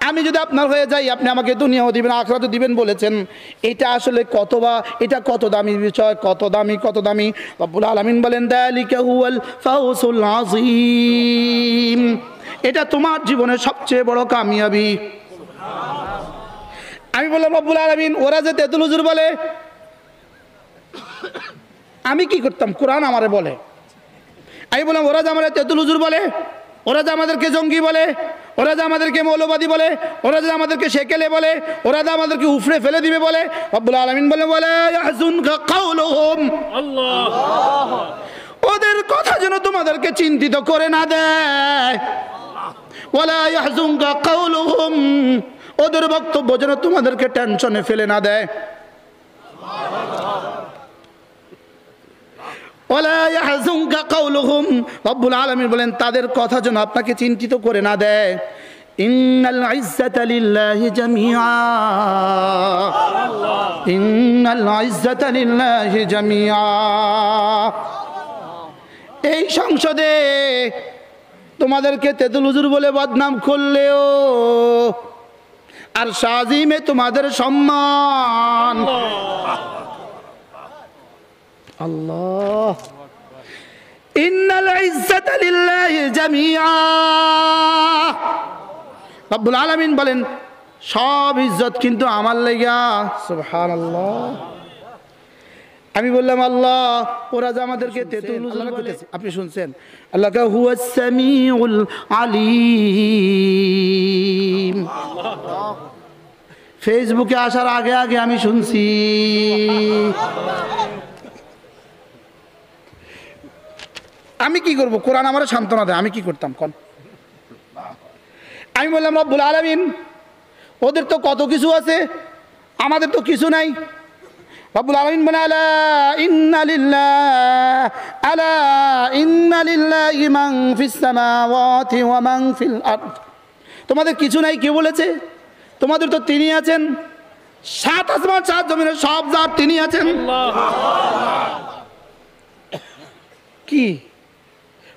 আমি যদি আপনার হয়ে যাই, আপনি আমাকে দুনিয়াও দিবেন, আখিরাতও দিবেন বলেছেন। এটা আসলে কত বা এটা কত দামি বিষয়, কত দামি, কত দামি। রব্বুল আলামিন বলেন যালিকা হুয়াল ফাউজুল আযীম, এটা তোমার জীবনের সবচেয়ে বড় কামিয়াবি। আমি বললাম রব্বুল আলামিন ওরা যে তেতুল হুজুর বলে আমি কি করতাম? কোরআন আমারে বলে। আমি বললাম ওরা যে আমার তেতুল হুজুর বলে, ওরা যে আমাদেরকে জঙ্গি বলে, ওরা যে আমাদেরকে মৌলবাদী বলে, ওরা যে আমাদেরকে সেকেলে বলে, ওরা যে আমাদেরকে উফরে ফেলে দিবে বলে, রব্বুল আলামিন বলে ওয়ালা ইয়াহজুনকা কাউলুহুম, ওদের কথা যেন তোমাদেরকে চিন্তিত করে না দেয়। ওয়ালা ইয়াহজুনকা কাউলুহুম, ওদের বক্তব্য যেন তোমাদেরকে টেনশনে ফেলে না দেয়। ওয়ালা ইয়াহজুনকা কাউলুহুম, রব্বুল আলামিন বলেন তাদের কথা যেন আপনাকে চিন্তিত করে না দেয়। ইন্নাল ইজ্জাতা লিল্লাহি জামিআ, ইন্নাল ইজ্জাতা লিল্লাহি জামিআ। এই সংসদে তোমাদেরকে তেতুল হুজুর বলে বদনাম করলেও আর শাজিমে তোমাদের সম্মান। আল্লাহ, ইন্নাল ইজ্জাতা লিল্লাহি জামিআ, রব্বুল আলামিন বলেন সব ইজ্জত কিন্তু আমার লাগা। সুবহানাল্লাহ। আমি বললাম আল্লাহ, ওরা যে আমাদেরকে তেতুল হুজুর বলে, আপনি শুনছেন? আল্লাহ কা হুয়াস সামিউল আলিম। ফেসবুকে আসার আগে আগে আমি শুনছি। আমি কি করব? কোরআন আমার সান্ত্বনা দেয়, আমি কি করতাম কোন? আমি বললাম রব্বুল আলামিন, ওদের তো কত কিছু আছে, আমাদের তো কিছু নাই। রব্বুল আলামিন বলে আলা ইন্না লিল্লাহ, আলা ইন্না লিল্লাহি মান ফিস সামাওয়াতি ওয়া মান ফিল আরদ। তোমাদের কিছু নাই কে বলেছে? তোমাদের তো তিনি আছেন, সাত আসমান সাত জমিনের সব যার তিনি আছেন। কি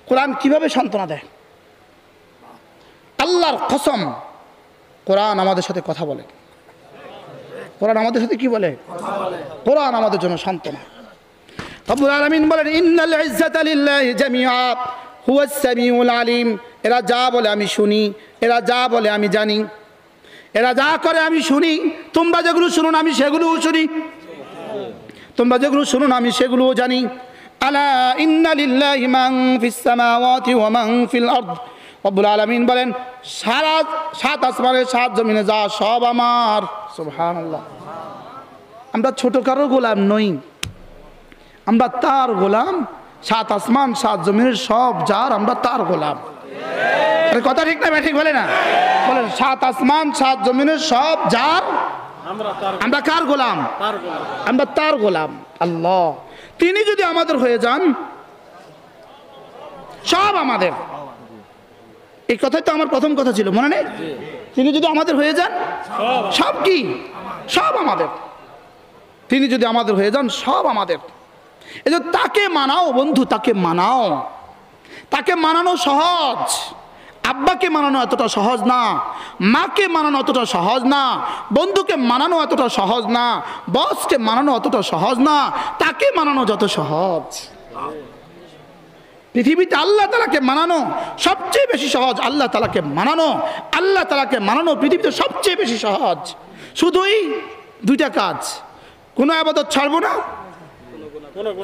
কোরআন কিভাবে সান্ত্বনা দেয়? আল্লাহর কসম, কোরআন আমাদের সাথে কথা বলে। কোরআন আমাদের সাথে কি বলে? কোরআন আমাদের জন্য সান্ত্বনা। রব্বুল আলামিন বলেন ইন্নাল ইজ্জাতা লিল্লাহি জামিআ হুয়াস সামিউল আলিম। এরা যা বলে আমি শুনি, এরা যা বলে আমি জানি, এরা যা করে আমি শুনি। তোমরা যেগুলো শুনুন আমি সেগুলোও শুনি, তোমরা যেগুলো শুনুন আমি সেগুলোও জানি। আলা ইন্না লিল্লাহি মান ফিস সামাওয়াতি ওয়া মান ফিল আরদ। রব্বুল আলামিন বলেন সারা সাত আসমানে সাত জমিনে যা সব আমার। সুবহানাল্লাহ। আমরা ছোট কারো গোলাম নই, আমরা তার গোলাম। সাত আসমান সাত জমিনের সব যার, আমরা তার গোলাম। আরে কথা ঠিক না? ঠিক বলে না? বলেন সাত আসমান সাত জমিনের সব যার, আমরা কার গোলাম? আমরা তার গোলাম। আল্লাহ তিনি যদি আমাদের হয়ে যান সব আমাদের। এই কথাই তো আমার প্রথম কথা ছিল, মনে নেই? তিনি যদি আমাদের হয়ে যান সব কি? সব আমাদের। তিনি যদি আমাদের হয়ে যান সব আমাদের। এই যে তাকে মানাও বন্ধু, তাকে মানাও। তাকে মানানো সহজ, আব্বাকে মানানো এতটা সহজ না, মাকে মানানো এতটা সহজ না, বন্ধুকে মানানো এতটা সহজ না, বসকে মানানো অতটা সহজ না। তাকে মানানো যত সহজ। পৃথিবীতে আল্লাহ তাআলাকে মানানো সবচেয়ে বেশি সহজ। আল্লাহ তাআলাকে মানানো, আল্লাহ তাআলাকে মানানো পৃথিবীতে সবচেয়ে বেশি সহজ। শুধুই দুইটা কাজ, কোনো ইবাদত ছাড়বো না,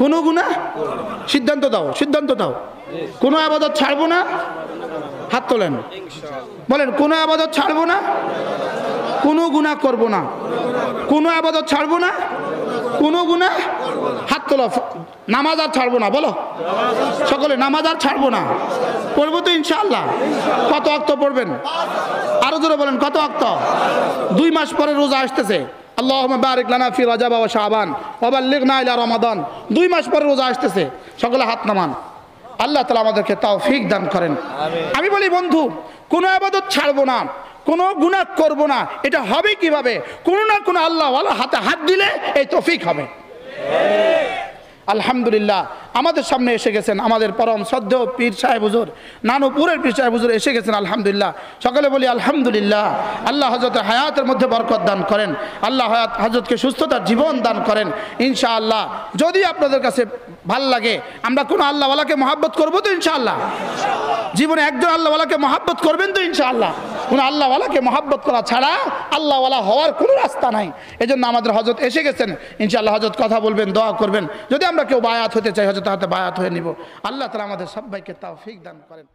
কোনো গুনাহ, সিদ্ধান্ত দাও, সিদ্ধান্ত দাও। কোনো ইবাদত ছাড়বো না, হাত তোলেন, বলেন কোনো ইবাদত ছাড়বো না, কোনো গুনাহ করব না, কোনো ইবাদত ছাড়বো না, কোনো গুনাহ, হাত তোলো। নামাজ আর ছাড়বো না, বলো সকলে, নামাজ আর ছাড়বো না। পড়বো তো ইনশাআল্লাহ। কত ওয়াক্ত পড়বেন? আরো জোরে বলেন, কত ওয়াক্ত? 2 মাস পরে রোজা আসতেছে। আল্লাহুম্মা বারিক লানা ফি রাজাব ওয়া শাবান ওয়া বাল্লিগনা ইলা রমাদান। 2 মাস পরে রোজা আসতেছে, সকলে হাত নামান। আল্লাহ তাআলা আমাদেরকে তৌফিক দান করেন। আমি বলি বন্ধু, কোনো ইবাদত ছাড়বো না, কোনো গুনাহ করব না। এটা হবে কিভাবে? কোনো না কোনো আল্লাহ ওয়ালা হাতে হাত দিলে এই তৌফিক হবে। আলহামদুলিল্লাহ, আমাদের সামনে এসে গেছেন আমাদের পরম শ্রদ্ধেয় পীর সাহেব হুজুর, নানুপুরের পীর সাহেব হুজুর এসে গেছেন। আলহামদুলিল্লাহ, সকলে বলি আলহামদুলিল্লাহ। আল্লাহ হযরতের হায়াতের মধ্যে বরকত দান করেন, আল্লাহ হযরতকে সুস্থতার জীবন দান করেন ইনশাআল্লাহ। যদি আপনাদের কাছে ভাল লাগে, আমরা কোনো আল্লাহওয়ালাকে মহাব্বত করবো তো ইনশাআল্লাহ? জীবনে একজন আল্লাহওয়ালাকে মহাব্বত করবেন তো ইনশাআল্লাহ? কোনো আল্লাহওয়ালাকে মহাব্বত করা ছাড়া আল্লাহওয়ালা হওয়ার কোনো রাস্তা নাই। এজন্য আমাদের হজরত এসে গেছেন, ইনশাআল্লাহ হজরত কথা বলবেন, দোয়া করবেন। যদি আমরা কেউ বায়াত হতে চাই হজরত হাতে বায়াত হয়ে নিব। আল্লাহ তাআলা আমাদের সবাইকে তৌফিক দান করেন।